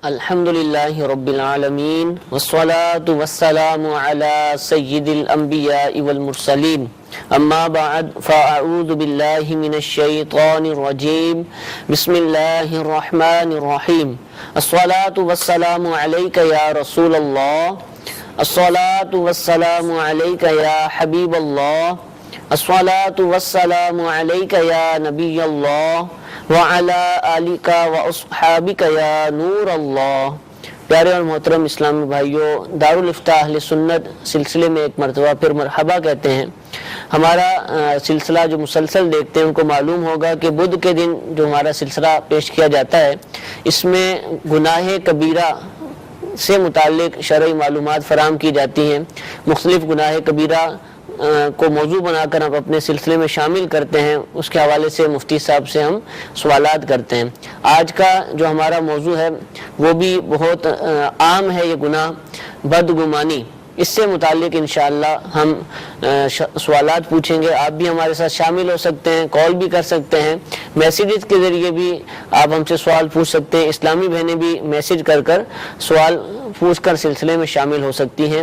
الحمدللہ رب العالمین والصلاة والسلام علی سید الانبیاء والمرسلین اما بعد فاعوذ باللہ من الشیطان الرجیم بسم اللہ الرحمن الرحیم الصلاة والسلام علیک یا رسول اللہ الصلاة والسلام علیک یا حبیب اللہ الصلاة والسلام علیک یا نبی اللہ وعلی آلک واصحابک یا نور اللہ۔ پیارے اور محترم اسلامی بھائیوں، دارالافتاء اہل سنت سلسلے میں ایک مرتبہ پھر مرحبا کہتے ہیں۔ ہمارا سلسلہ جو مسلسل دیکھتے ہیں ان کو معلوم ہوگا کہ بدھ کے دن جو ہمارا سلسلہ پیش کیا جاتا ہے اس میں گناہ کبیرہ سے متعلق شرعی معلومات فراہم کی جاتی ہیں۔ مختلف گناہ کبیرہ کو موضوع بنا کر ہم اپنے سلسلے میں شامل کرتے ہیں، اس کے حوالے سے مفتی صاحب سے ہم سوالات کرتے ہیں۔ آج کا جو ہمارا موضوع ہے وہ بھی بہت عام ہے، یہ گناہ بدگمانی۔ اس سے متعلق انشاءاللہ ہم سوالات پوچھیں گے۔ آپ بھی ہمارے ساتھ شامل ہو سکتے ہیں، کال بھی کر سکتے ہیں، میسیجز کے ذریعے بھی آپ ہم سے سوال پوچھ سکتے ہیں۔ اسلامی بہنیں بھی میسیج کر کر سوال پوچھ کر سلسلے میں شامل ہو سکتی ہیں۔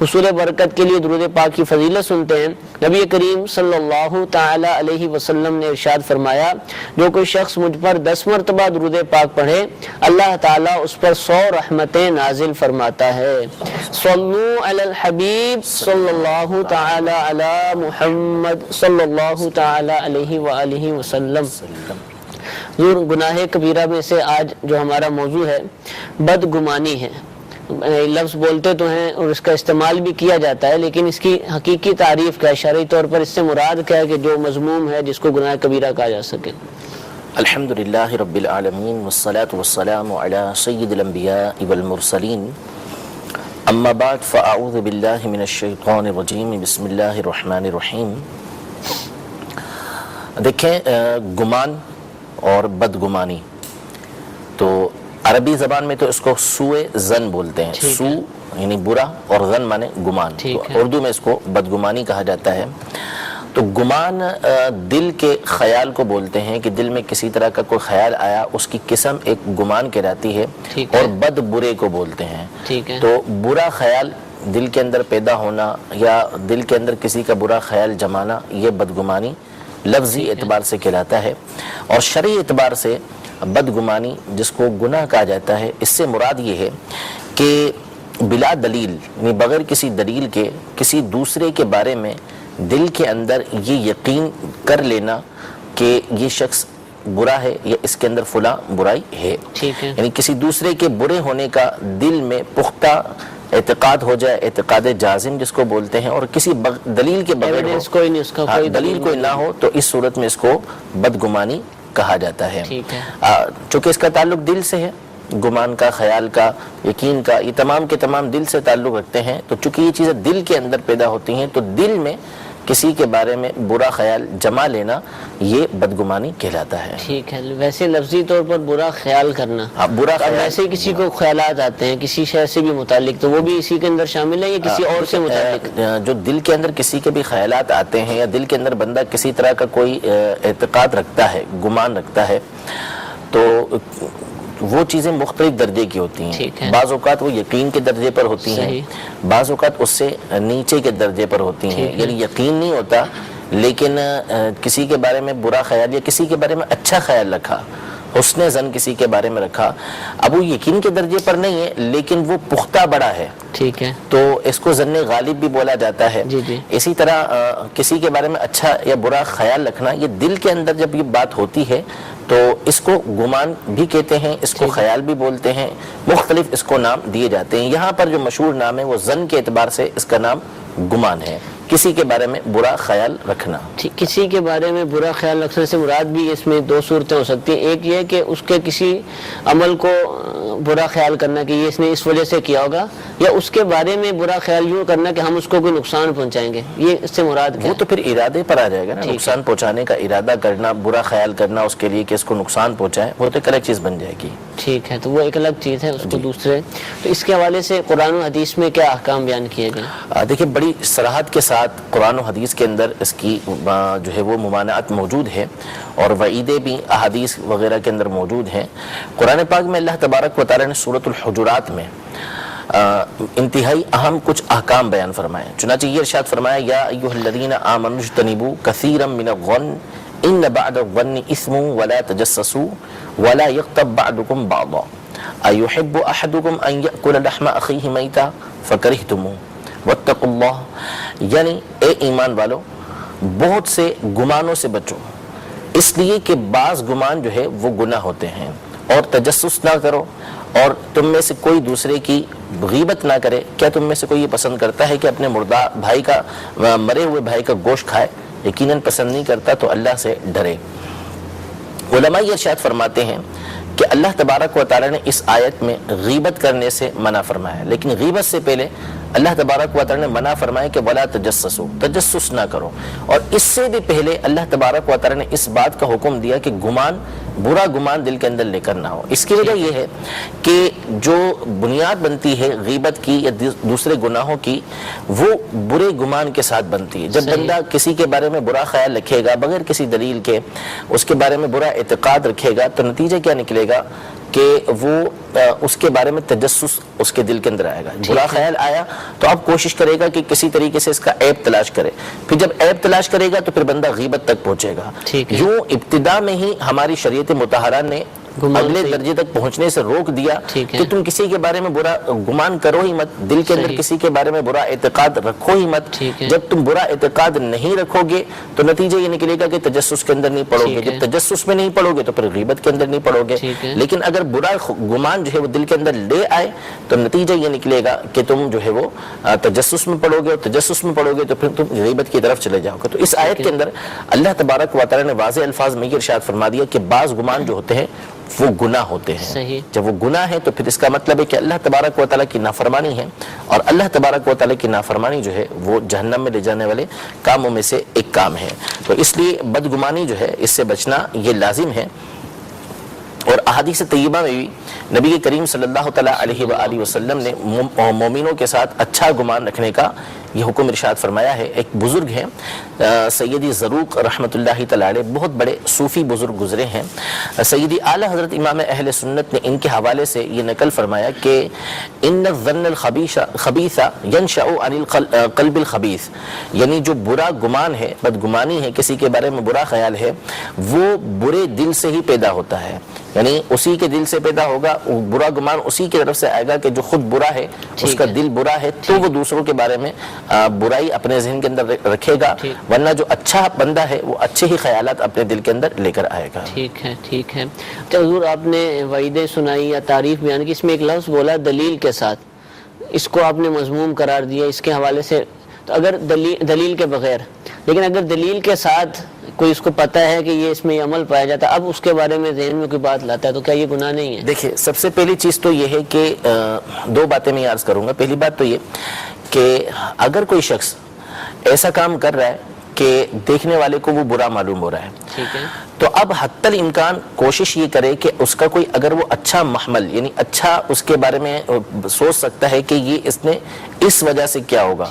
حصول برکت کے لیے درود پاک کی فضیلت سنتے ہیں۔ نبی کریم صلی اللہ تعالی علیہ وسلم نے ارشاد فرمایا، جو کوئی شخص مجھ پر 10 مرتبہ درود پاک پڑھے اللہ تعالیٰ اس پر 100 رحمتیں نازل فرماتا ہے۔ صلو علی الحبیب صلی اللہ تعالی علی محمد صلی اللہ تعالی علیہ وآلہ وسلم۔ گناہ کبیرہ میں سے آج جو ہمارا موضوع ہے بدگمانی ہے۔ لفظ بولتے تو ہیں اور اس کا استعمال بھی کیا جاتا ہے، لیکن اس کی حقیقی تعریف کیا ہے، شرعی طور پر اس سے مراد کیا ہے کہ جو مذموم ہے جس کو گناہ کبیرہ کہا جا سکے؟ الحمدللہ رب العالمین والصلاة والسلام علی سید الانبیاء والمرسلین اما بعد فاعوذ باللہ من الشیطان الرجیم بسم اللہ الرحمن الرحیم۔ دیکھیں، گمان اور بدگمانی تو عربی زبان میں تو اس کو سوء ظن بولتے ہیں۔ سو یعنی برا اور ظن مانے گمان، تو اردو میں اس کو بدگمانی کہا جاتا ہے۔ تو گمان دل کے خیال کو بولتے ہیں کہ دل میں کسی طرح کا کوئی خیال آیا، اس کی قسم ایک گمان کہلاتی ہے، اور بد برے کو بولتے ہیں۔ تو برا خیال دل کے اندر پیدا ہونا یا دل کے اندر کسی کا برا خیال جمانا، یہ بدگمانی لفظی اعتبار سے کہلاتا ہے۔ اور شرعی اعتبار سے بدگمانی جس کو گناہ کہا جاتا ہے، اس سے مراد یہ ہے کہ بلا دلیل یعنی بغیر کسی دلیل کے کسی دوسرے کے بارے میں دل کے اندر یہ یقین کر لینا کہ یہ شخص برا ہے یا اس کے اندر فلاں برائی ہے، یعنی کسی دوسرے کے برے ہونے کا دل میں پختہ اعتقاد ہو جائے، اعتقاد جازم جس کو بولتے ہیں، اور کسی دلیل کے بغیر دلیل کوئی نہ ہو، تو اس صورت میں اس کو بدگمانی کہا جاتا ہے۔ چونکہ اس کا تعلق دل سے ہے، گمان کا، خیال کا، یقین کا، یہ تمام کے تمام دل سے تعلق رکھتے ہیں۔ تو چونکہ یہ چیزیں دل کے اندر پیدا ہوتی ہیں، تو دل میں کسی کے بارے میں برا خیال جما لینا یہ بدگمانی کہلاتا ہے۔ ٹھیک ہے، ویسے لفظی طور پر برا خیال کرنا، برا خیال، ویسے کسی کو خیالات آتے ہیں کسی شے سے بھی متعلق، تو وہ بھی اسی کے اندر شامل ہے یا کسی اور سے متعلق؟ جو دل کے اندر کسی کے بھی خیالات آتے ہیں یا دل کے اندر بندہ کسی طرح کا کوئی اعتقاد رکھتا ہے، گمان رکھتا ہے، تو وہ چیزیں مختلف درجے کی ہوتی ہیں۔ بعض اوقات وہ یقین کے درجے پر ہوتی ہیں، بعض اوقات اس سے نیچے کے درجے پر ہوتی ہیں، یعنی یقین نہیں ہوتا لیکن کسی کے بارے میں برا خیال یا کسی کے بارے میں اچھا خیال رکھا، حسن ظن کسی کے بارے میں رکھا، اب وہ یقین کے درجے پر نہیں ہے لیکن وہ پختہ بڑا ہے، ٹھیک ہے، تو اس کو ظن غالب بھی بولا جاتا ہے۔ اسی طرح کسی کے بارے میں اچھا یا برا خیال رکھنا، یہ دل کے اندر جب یہ بات ہوتی ہے تو اس کو گمان بھی کہتے ہیں، اس کو خیال بھی بولتے ہیں، مختلف اس کو نام دیے جاتے ہیں۔ یہاں پر جو مشہور نام ہے وہ ظن کے اعتبار سے اس کا نام گمان ہے، کسی کے بارے میں برا خیال رکھنا۔ کسی کے بارے میں برا خیال رکھنے سے مراد بھی اس میں دو صورتیں ہو سکتی ہیں۔ ایک یہ کہ اس کے کسی عمل کو برا خیال کرنا کہ یہ اس نے اس وجہ سے کیا ہوگا، یا اس کے بارے میں برا خیال یوں کرنا کہ ہم اس کو کوئی نقصان پہنچائیں گے، یہ اس سے مراد کیا ہے؟ وہ تو پھر ارادے پر آ جائے گا نا، نقصان پہنچانے کا ارادہ کرنا، برا خیال کرنا اس کے لیے کہ اس کو نقصان پہنچائے، وہ تو ایک الگ چیز بن جائے گی۔ ٹھیک ہے، تو وہ ایک الگ چیز ہے، اس کو دوسرے. تو اس کے حوالے سے قرآن و حدیث میں کیا احکام بیان کیے گئے؟ دیکھیں بڑی صراحت کے ساتھ قرآن و حدیث کے اندر اس کی جو ہے وہ ممانعت موجود ہے اور وعیدیں بھی احادیث وغیرہ کے اندر موجود ہیں. قرآن پاک میں اللہ تبارک و تعالیٰ نے سورۃ الحجرات میں انتہائی اہم کچھ احکام بیان فرمائے. چنانچہ یہ ارشاد فرمایا یا ایھا الذین آمنوا اجتنبوا کثیرا من الظن ان بعد الظن اثم ولا تجسسوا ولا یغتب بعضکم بعضا ایحب احدکم ان یأکل لحم اخیہ میتا فکرہتموہ واتقوا اللہ. یعنی اے ایمان والو بہت سے گمانوں سے بچو، اس لیے کہ بعض گمان جو ہے وہ گناہ ہوتے ہیں، اور تجسس نہ کرو اور تم میں سے کوئی دوسرے کی غیبت نہ کرے. کیا تم میں سے کوئی یہ پسند کرتا ہے کہ اپنے مردہ بھائی کا مرے ہوئے بھائی کا گوشت کھائے؟ یقیناً پسند نہیں کرتا. تو اللہ سے ڈرے. علماء یہ ارشاد فرماتے ہیں کہ اللہ تبارک و تعالیٰ نے اس آیت میں غیبت کرنے سے منع فرمایا ہے، لیکن غیبت سے پہلے اللہ تبارک و تعالیٰ نے منع فرمایا کہ ولا تجسسوا، تجسس نہ کرو. اور اس سے بھی پہلے اللہ تبارک و تعالیٰ نے اس بات کا حکم دیا کہ گمان، برا گمان دل کے اندر لے کر نہ ہو. اس کی وجہ یہ ہے کہ جو بنیاد بنتی ہے غیبت کی یا دوسرے گناہوں کی، وہ برے گمان کے ساتھ بنتی ہے. جب بندہ کسی کے بارے میں برا خیال رکھے گا بغیر کسی دلیل کے، اس کے بارے میں برا اعتقاد رکھے گا، تو نتیجہ کیا نکلے گا کہ وہ اس کے بارے میں تجسس اس کے دل کے اندر آئے گا. برا خیال آیا تو اب کوشش کرے گا کہ کسی طریقے سے اس کا عیب تلاش کرے. پھر جب عیب تلاش کرے گا تو پھر بندہ غیبت تک پہنچے گا. یوں ابتدا میں ہی ہماری شریعت مطہرہ نے اگلے درجے تک پہنچنے سے روک دیا کہ تم کسی کے بارے میں برا گمان کرو ہی مت، دل کے اندر کسی کے بارے میں برا اعتقاد رکھو ہی مت. جب تم برا اعتقاد نہیں رکھو گے تو نتیجہ یہ نکلے گا کہ تجسس کے اندر نہیں پڑو گے. جب تجسس میں نہیں پڑو گے تو پھر غیبت کے اندر نہیں پڑو گے. لیکن اگر برا گمان جو ہے وہ دل کے اندر لے آئے تو نتیجہ یہ نکلے گا کہ تم جو ہے وہ تجسس میں پڑو گے، اور تجسس میں پڑو گے تو پھر تم غیبت کی طرف چلے جاؤ گے. تو اس آیت کے اندر اللہ تبارک و تعالیٰ نے واضح الفاظ میں یہ ارشاد فرما دیا کہ بعض گمان جو ہوتے ہیں وہ گناہ ہوتے ہیں. جب وہ گناہ ہے تو پھر اس کا مطلب ہے کہ اللہ تبارک و تعالیٰ کی نافرمانی ہے، اور اللہ تبارک و تعالیٰ کی نافرمانی جو ہے وہ جہنم میں لے جانے والے کاموں میں سے ایک کام ہے. تو اس لیے بدگمانی جو ہے اس سے بچنا یہ لازم ہے. اور احادیث طیبہ میں بھی نبی کریم صلی اللہ تعالیٰ علیہ وآلہ وسلم نے مومنوں کے ساتھ اچھا گمان رکھنے کا یہ حکم ارشاد فرمایا ہے. ایک بزرگ ہیں سیدی زروق رحمۃ اللہ تعالیٰ علیہ، بہت بڑے صوفی بزرگ گزرے ہیں. سیدی اعلیٰ حضرت امام اہل سنت نے ان کے حوالے سے یہ نقل فرمایا کہ ان الظن الخبیث ینشأ عن القلب الخبیث، یعنی جو برا گمان ہے، بدگمانی ہے، کسی کے بارے میں برا خیال ہے، وہ برے دل سے ہی پیدا ہوتا ہے. یعنی اسی کے دل سے پیدا ہوگا، برا گمان اسی کی طرف سے آئے گا کہ جو خود برا ہے، اس کا دل برا ہے، تو وہ دوسروں کے بارے میں برائی اپنے ذہن کے اندر رکھے گا. ورنہ جو اچھا بندہ ہے وہ اچھے ہی خیالات اپنے دل کے اندر لے کر آئے گا. ٹھیک ہے، ٹھیک ہے. تو حضور آپ نے وعیدیں سنائی یا تعریف بیان کی، اس میں ایک لفظ بولا دلیل کے ساتھ، اس کو آپ نے مذموم قرار دیا اس کے حوالے سے. تو اگر دلیل کے بغیر، لیکن اگر دلیل کے ساتھ کوئی اس کو پتہ ہے کہ یہ اس میں عمل پایا جاتا ہے، اب اس کے بارے میں ذہن میں کوئی بات لاتا ہے تو کیا یہ گناہ نہیں ہے؟ دیکھیں سب سے پہلی چیز تو یہ ہے کہ دو باتیں میں عرض کروں گا. پہلی بات تو یہ کہ اگر کوئی شخص ایسا کام کر رہا ہے کہ دیکھنے والے کو وہ برا معلوم ہو رہا ہے، ٹھیک ہے، تو اب حتی الامکان کوشش یہ کرے کہ اس کا کوئی اگر وہ اچھا محمل، یعنی اچھا اس کے بارے میں سوچ سکتا ہے کہ یہ اس نے اس وجہ سے کیا ہوگا،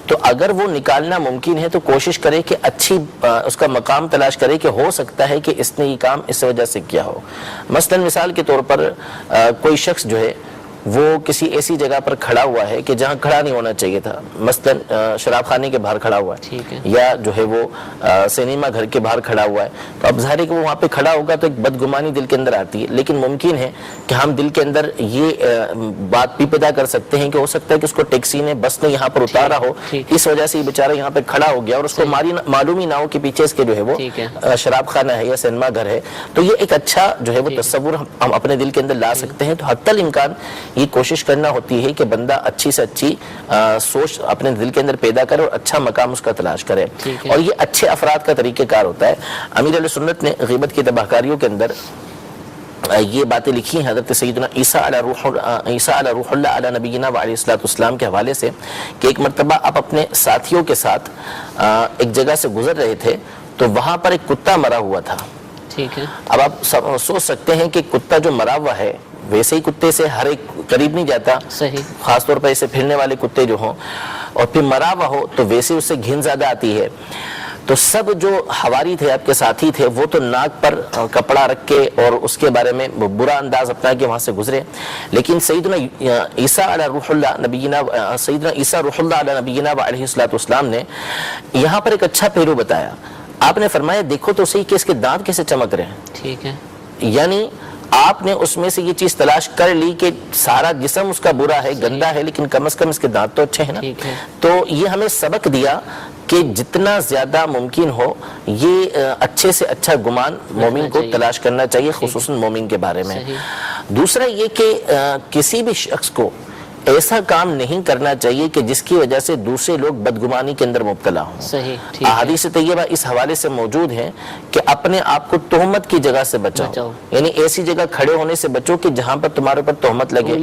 تو اگر وہ نکالنا ممکن ہے تو کوشش کرے کہ اچھی اس کا مقام تلاش کرے کہ ہو سکتا ہے کہ اس نے یہ کام اس وجہ سے کیا ہو. مثلا مثال کے طور پر کوئی شخص جو ہے وہ کسی ایسی جگہ پر کھڑا ہوا ہے کہ جہاں کھڑا نہیں ہونا چاہیے تھا، مثلا شراب خانے کے باہر کھڑا ہوا ہے، یا جو ہے وہ سینما گھر کے باہر کھڑا ہوا ہے، تو اب ظاہر ہے کہ وہ وہاں پہ کھڑا ہوگا تو ایک بدگمانی دل کے اندر آتی ہے. لیکن ممکن ہے کہ ہم دل کے اندر یہ بات بھی پیدا کر سکتے ہیں کہ ہو سکتا ہے کہ اس کو ٹیکسی نے، بس نے یہاں پر اتارا ہو، اس وجہ سے یہ بیچارہ یہاں پہ کھڑا ہو گیا اور اس کو معلوم ہی نہ ہو کہ پیچھے اس کے جو ہے وہ شراب خانہ ہے یا سینما گھر ہے. تو یہ ایک اچھا جو ہے وہ تصور ہم اپنے دل کے اندر لا سکتے ہیں. تو حتی الامکان یہ کوشش کرنا ہوتی ہے کہ بندہ اچھی سے اچھی سوچ اپنے دل کے اندر پیدا کرے اور اچھا مقام اس کا تلاش کرے. اور یہ اچھے افراد کا طریقہ کار ہوتا ہے. امیر علیہ سنت نے غیبت کی تباہکاریوں کے اندر یہ باتیں لکھی ہیں حضرت سیدنا عیسیٰ علیہ روح اللہ علیہ نبینا و علیہ الصلوۃ والسلام کے حوالے سے کہ ایک مرتبہ آپ اپنے ساتھیوں کے ساتھ ایک جگہ سے گزر رہے تھے تو وہاں پر ایک کتا مرا ہوا تھا. ٹھیک ہے. اب آپ سوچ سکتے ہیں کہ کتا جو مرا ہوا ہے ویسے ہی کتے سے ہر ایک قریب نہیں جاتا، صحیح، خاص طور پر ایسے پھرنے والے کتے جو ہوں، اور پھر مرا ہوا ہو تو ویسے اس سے گھن زیادہ آتی ہے. تو سب جو حواری تھے، آپ کے ساتھی تھے، وہ تو ناک پر کپڑا رکھ کے اور اس کے بارے میں برا انداز اپنا کے وہاں سے گزرے. لیکن سیدنا عیسیٰ علیہ روح اللہ نبینا، سیدنا عیسیٰ روح اللہ علیہ نبینا علیہ الصلوۃ والسلام نے یہاں پر ایک اچھا پہلو بتایا. آپ نے فرمایا دیکھو تو صحیح کہ اس کے دانت کیسے چمک رہے ہیں. ٹھیک ہے، یعنی آپ نے اس میں سے یہ چیز تلاش کر لی کہ سارا جسم اس کا برا ہے، گندا ہے، لیکن کم از کم اس کے دانت تو اچھے ہیں نا. تو یہ ہمیں سبق دیا کہ جتنا زیادہ ممکن ہو یہ اچھے سے اچھا گمان مومن کو تلاش کرنا چاہیے، خصوصاً مومن کے بارے میں. دوسرا یہ کہ کسی بھی شخص کو ایسا کام نہیں کرنا چاہیے کہ جس کی وجہ سے دوسرے لوگ بدگمانی کے اندر مبتلا ہوں. احادیث طیبہ اس حوالے سے موجود ہیں کہ اپنے آپ کو تہمت کی جگہ سے بچاؤ، یعنی ایسی جگہ کھڑے ہونے سے بچو کہ جہاں پر تمہارے اوپر تہمت لگے،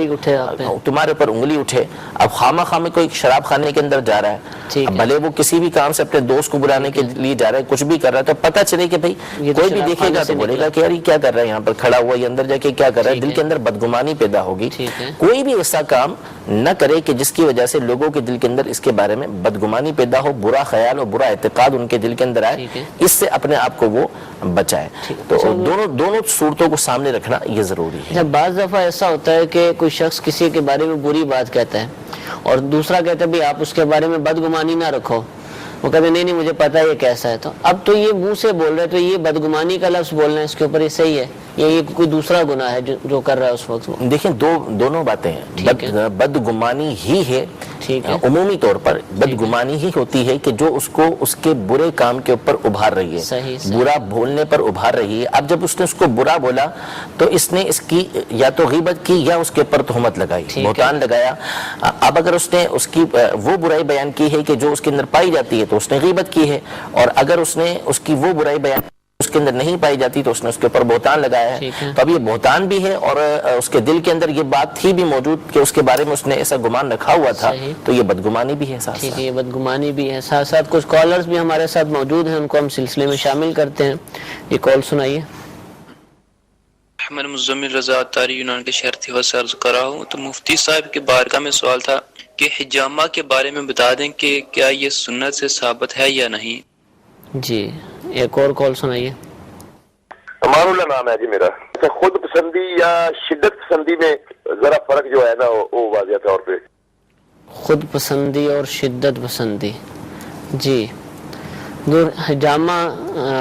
تمہارے اوپر انگلی اٹھے. اب خامہ خامہ کوئی شراب خانے کے اندر جا رہا ہے، بھلے وہ کسی بھی کام سے اپنے دوست کو بلانے کے لیے جا رہا ہے، کچھ بھی کر رہا ہے، تو پتہ چلے کہ بھائی کوئی بھی دیکھے گا تو بولے گا کہ یار یہ کیا کر رہا ہے یہاں پر کھڑا ہوا، یہ اندر جا کے کیا کر رہا ہے. دل کے اندر بدگمانی پیدا ہوگی. کوئی بھی ایسا کام نہ کرے کہ جس کی وجہ سے لوگوں کے دل کے اندر اس کے بارے میں بدگمانی پیدا ہو، برا خیال اور برا اعتقاد ان کے دل کے اندر آئے. اس سے اپنے آپ کو وہ بچائے. تو دونوں صورتوں کو سامنے رکھنا یہ ضروری ہے. بعض دفعہ ایسا ہوتا ہے کہ کوئی شخص کسی کے بارے میں بری بات کہتا ہے اور دوسرا کہتا ہے بھی آپ اس کے بارے میں بدگمانی نہ رکھو. وہ کہتے ہیں نہیں مجھے پتا ہے یہ کیسا ہے. تو اب تو یہ منہ سے بول رہے تو یہ بدگمانی کا لفظ بولنا ہے اس کے اوپر یہ صحیح ہے یا یہ کوئی دوسرا گناہ ہے جو کر رہا ہے اس وقت؟ دیکھیں دونوں باتیں ہیں. بدگمانی ہی ہے عمومی طور پر، بدگمانی ہی ہوتی ہے کہ جو اس کو اس کے برے کام کے اوپر ابھار رہی ہے، برا بولنے پر ابھار رہی ہے. اب جب اس نے اس کو برا بولا تو اس نے اس کی یا تو غیبت کی یا اس کے اوپر تہمت لگائی، بہتان لگایا. اب اگر اس نے اس کی وہ برائی بیان کی ہے کہ جو اس کے اندر پائی جاتی ہے تو اس نے غیبت کی ہے، اور اگر اس نے اس کی وہ برائی بیان اس کے اندر نہیں پائی جاتی تو اس نے اس کے اوپر بہتان لگایا ہے. تو اب یہ بہتان بھی ہے اور اس کے دل کے اندر یہ بات تھی بھی موجود کہ اس کے بارے میں اس نے ایسا گمان رکھا ہوا تھا، تو یہ بدگمانی بھی ہے. ٹھیک ہے، یہ بدگمانی بھی ہے. ساتھ ساتھ کچھ کالرز بھی ہمارے ساتھ موجود ہیں، ان کو ہم سلسلے میں شامل کرتے ہیں. یہ کال سنائیے. احمد مزمل رضا تاری یونان کے شہر تھیوا سے عرض کر رہا ہوں. تو مفتی صاحب کے بارگاہ میں سوال تھا کہ حجامہ کے بارے میں بتا دیں کہ کیا یہ سنت سے ثابت ہے یا نہیں. جی ایک اور کال سنائیے. امان اللہ نام ہے جی میرا. خود پسندی یا شدت پسندی میں ذرا فرق جو ہے نا وہ واضح طور پہ. خود پسندی اور شدت پسندی. جی حجامہ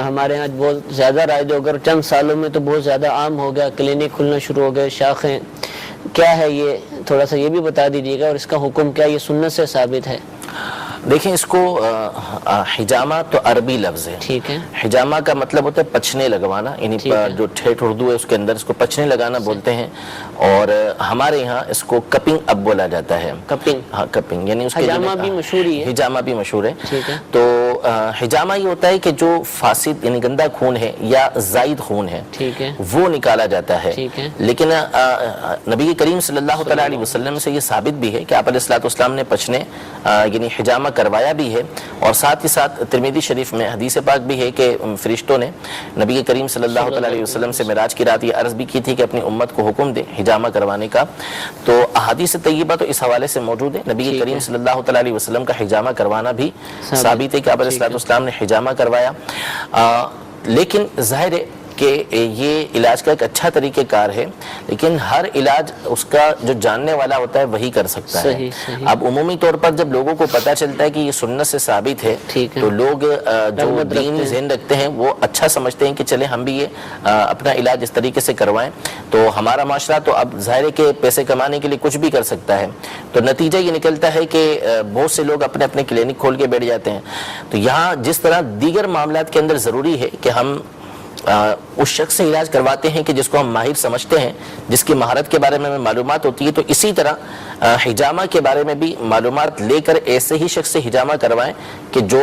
ہمارے ہاں بہت زیادہ رائج ہو گیا، چند سالوں میں تو بہت زیادہ عام ہو گیا، کلینک کھلنا شروع ہو گئے، شاخیں. کیا ہے یہ تھوڑا سا یہ بھی بتا دیجیے گا، اور اس کا حکم کیا، یہ سنت سے ثابت ہے؟ دیکھیں اس کو حجامہ تو عربی لفظ ہے. ٹھیک ہے. حجامہ کا مطلب ہوتا ہے پچھنے لگوانا، یعنی جو ٹھیٹھ اردو ہے اس کے اندر اس کو پچھنے لگانا بولتے ہیں. اور ہمارے یہاں اس کو کپنگ اب بولا جاتا ہے. کپنگ؟ ہاں کپنگ، یعنی اس کے حجامہ بھی مشہور ہے. حجامہ بھی مشہور ہے. ٹھیک ہے. تو حجامہ یہ ہوتا ہے کہ جو فاسد یعنی گندا خون ہے یا زائد خون ہے، ٹھیک ہے، وہ نکالا جاتا ہے. ٹھیک ہے. لیکن نبی کریم صلی اللہ تعالیٰ علیہ وسلم سے یہ ثابت بھی ہے کہ آپ علیہ الصلوۃ والسلام نے پچھنے یعنی حجامہ کروایا بھی ہے. اور ساتھ ہی ساتھ ترمذی شریف میں حدیث پاک بھی ہے کہ فرشتوں نے نبی کریم صلی اللہ تعالیٰ علیہ وسلم سے معراج کی رات یہ عرض بھی کی تھی کہ اپنی امت کو حکم دے حجامہ کروانے کا. تو احادیث طیبہ تو اس حوالے سے موجود ہے. نبی کریم صلی اللہ تعالیٰ علیہ وسلم کا حجامہ کروانا بھی ثابت ہے کہ آپ علیہ الصلوۃ والسلام نے حجامہ کروایا. لیکن ظاہر ہے کہ یہ علاج کا ایک اچھا طریقہ کار ہے، لیکن ہر علاج اس کا جو جاننے والا ہوتا ہے وہی کر سکتا ہے. اب عمومی طور پر جب لوگوں کو پتہ چلتا ہے کہ یہ سنت سے ثابت ہے تو لوگ جو دین ذہن رکھتے ہیں وہ اچھا سمجھتے ہیں کہ چلیں ہم بھی یہ اپنا علاج اس طریقے سے کروائیں. تو ہمارا معاشرہ تو اب ظاہر ہے کہ پیسے کمانے کے لیے کچھ بھی کر سکتا ہے. تو نتیجہ یہ نکلتا ہے کہ بہت سے لوگ اپنے اپنے کلینک کھول کے بیٹھ جاتے ہیں. تو یہاں جس طرح دیگر معاملات کے اندر ضروری ہے کہ ہم اس شخص سے علاج کرواتے ہیں کہ جس کو ہم ماہر سمجھتے ہیں، جس کی مہارت کے بارے میں ہمیں معلومات ہوتی ہے، تو اسی طرح حجامہ کے بارے میں بھی معلومات لے کر ایسے ہی شخص سے حجامہ کروائیں کہ جو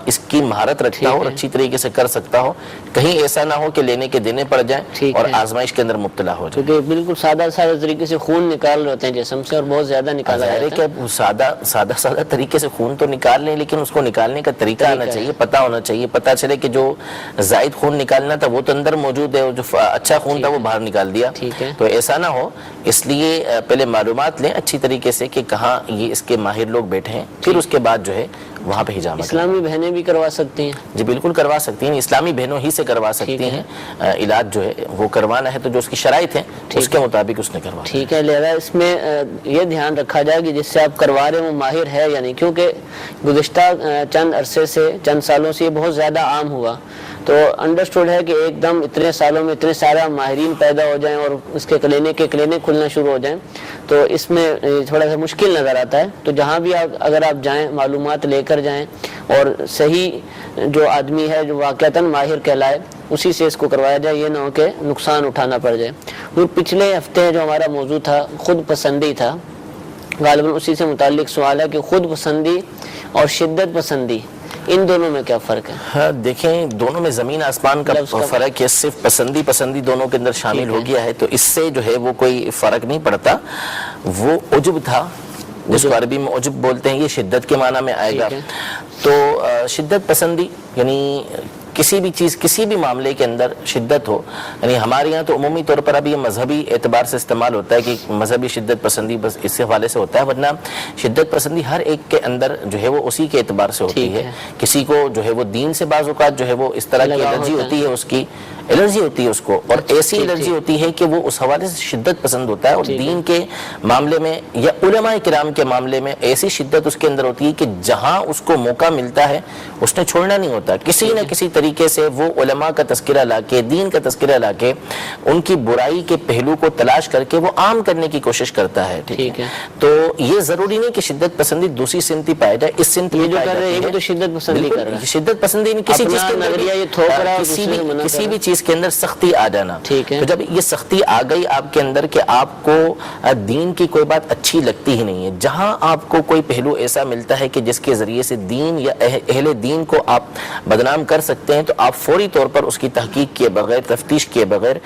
اس کی مہارت رکھتا ہو اور اچھی طریقے سے کر سکتا ہو. کہیں ایسا نہ ہو کہ لینے کے دینے پڑ جائیں اور آزمائش کے اندر مبتلا ہو جائے. کیونکہ بالکل سادہ طریقے سے خون نکال رہے ہوتے ہیں جسم سے اور بہت زیادہ نکالا جاتا ہے. کہ سادہ طریقے سے خون تو نکال لیں، لیکن اس کو نکالنے کا طریقہ آنا چاہیے، پتہ ہونا چاہیے. پتہ چلے کہ جو زائد خون نکالنا تھا وہ تو اندر موجود ہے، جو اچھا خون تھا وہ باہر نکال دیا. تو ایسا نہ ہو، اس لیے پہلے معلومات لیں اچھی طریقے سے کہ کہاں یہ اس کے ماہر لوگ بیٹھے ہیں، پھر اس کے بعد جو ہے وہاں پہ حجامہ. اسلامی بہنیں بھی کروا سکتی ہیں؟ جی بالکل کروا سکتی ہیں، اسلامی بہنوں ہی سے کروا سکتی ہیں. علاج جو ہے وہ کروانا ہے تو جو اس کی شرائط ہیں اس کے مطابق اس نے کروانا. ٹھیک ہے. لہذا اس میں یہ دھیان رکھا جائے کہ جس سے آپ کروا رہے ہیں وہ ماہر ہے یا نہیں، کیونکہ گزشتہ چند عرصے سے، چند سالوں سے یہ بہت زیادہ عام ہوا. تو انڈرسٹوڈ ہے کہ ایک دم اتنے سالوں میں اتنے سارے ماہرین پیدا ہو جائیں اور اس کے کلینک کھلنا شروع ہو جائیں تو اس میں تھوڑا سا مشکل نظر آتا ہے. تو جہاں بھی اگر آپ جائیں معلومات لے کر جائیں اور صحیح جو آدمی ہے جو واقعتاً ماہر کہلائے اسی سے اس کو کروایا جائے، یہ نہ ہو کہ نقصان اٹھانا پڑ جائے. پچھلے ہفتے جو ہمارا موضوع تھا خود پسندی تھا، غالباً اسی سے متعلق سوال ہے کہ خود پسندی اور شدت پسندی ان دونوں میں کیا فرق ہے؟ ہاں دیکھیں، دونوں میں زمین آسمان کا فرق ہے. صرف پسندی دونوں کے اندر شامل ہو گیا ہے تو اس سے جو ہے وہ کوئی فرق نہیں پڑتا. وہ عجب تھا جس کو عربی میں عجب بولتے ہیں، یہ شدت کے معنی میں آئے گا. تو شدت پسندی یعنی کسی بھی چیز، کسی بھی معاملے کے اندر شدت ہو. یعنی ہمارے یہاں تو عمومی طور پر اب یہ مذہبی اعتبار سے استعمال ہوتا ہے کہ مذہبی شدت پسندی بس اس حوالے سے ہوتا ہے، ورنہ شدت پسندی ہر ایک کے اندر جو ہے وہ اسی کے اعتبار سے ہوتی ہے. کسی کو جو ہے وہ دین سے بعض اوقات جو ہے وہ اس طرح کی الرجی ہوتی ہے، اس کی الرجی ہوتی ہے اس کو، اور ایسی الرجی ہوتی ہے کہ وہ اس حوالے سے شدت پسند ہوتا ہے. اور دین کے معاملے میں یا علماء کرام کے معاملے میں ایسی شدت اس کے اندر ہوتی ہے کہ جہاں اس کو موقع ملتا ہے اس نے چھوڑنا نہیں ہوتا. کسی نہ کسی طریقے سے وہ علماء کا تذکرہ لا کے، دین کا تذکرہ لا کے، ان کی برائی کے پہلو کو تلاش کر کے وہ عام کرنے کی کوشش کرتا ہے. ٹھیک ہے. تو یہ ضروری نہیں کہ شدت پسندی دوسری سمتی پائے جائے، اس سمت میں جو کر رہے ہیں تو شدت پسندی کر رہا ہے. شدت پسندی نہیں کسی چیز کے اندر، کسی بھی چیز کے اندر سختی آ جانا. تو جب یہ سختی آ گئی آپ کے اندر کہ آپ کو دین کی کوئی بات اچھی لگتی ہی نہیں ہے، جہاں آپ کو کوئی پہلو ایسا ملتا ہے کہ جس کے ذریعے سے دین یا اہل دین کو آپ بدنام کر سکتے ہیں، تو آپ فوری طور پر اس کی تحقیق کیے بغیر، تفتیش کیے بغیر،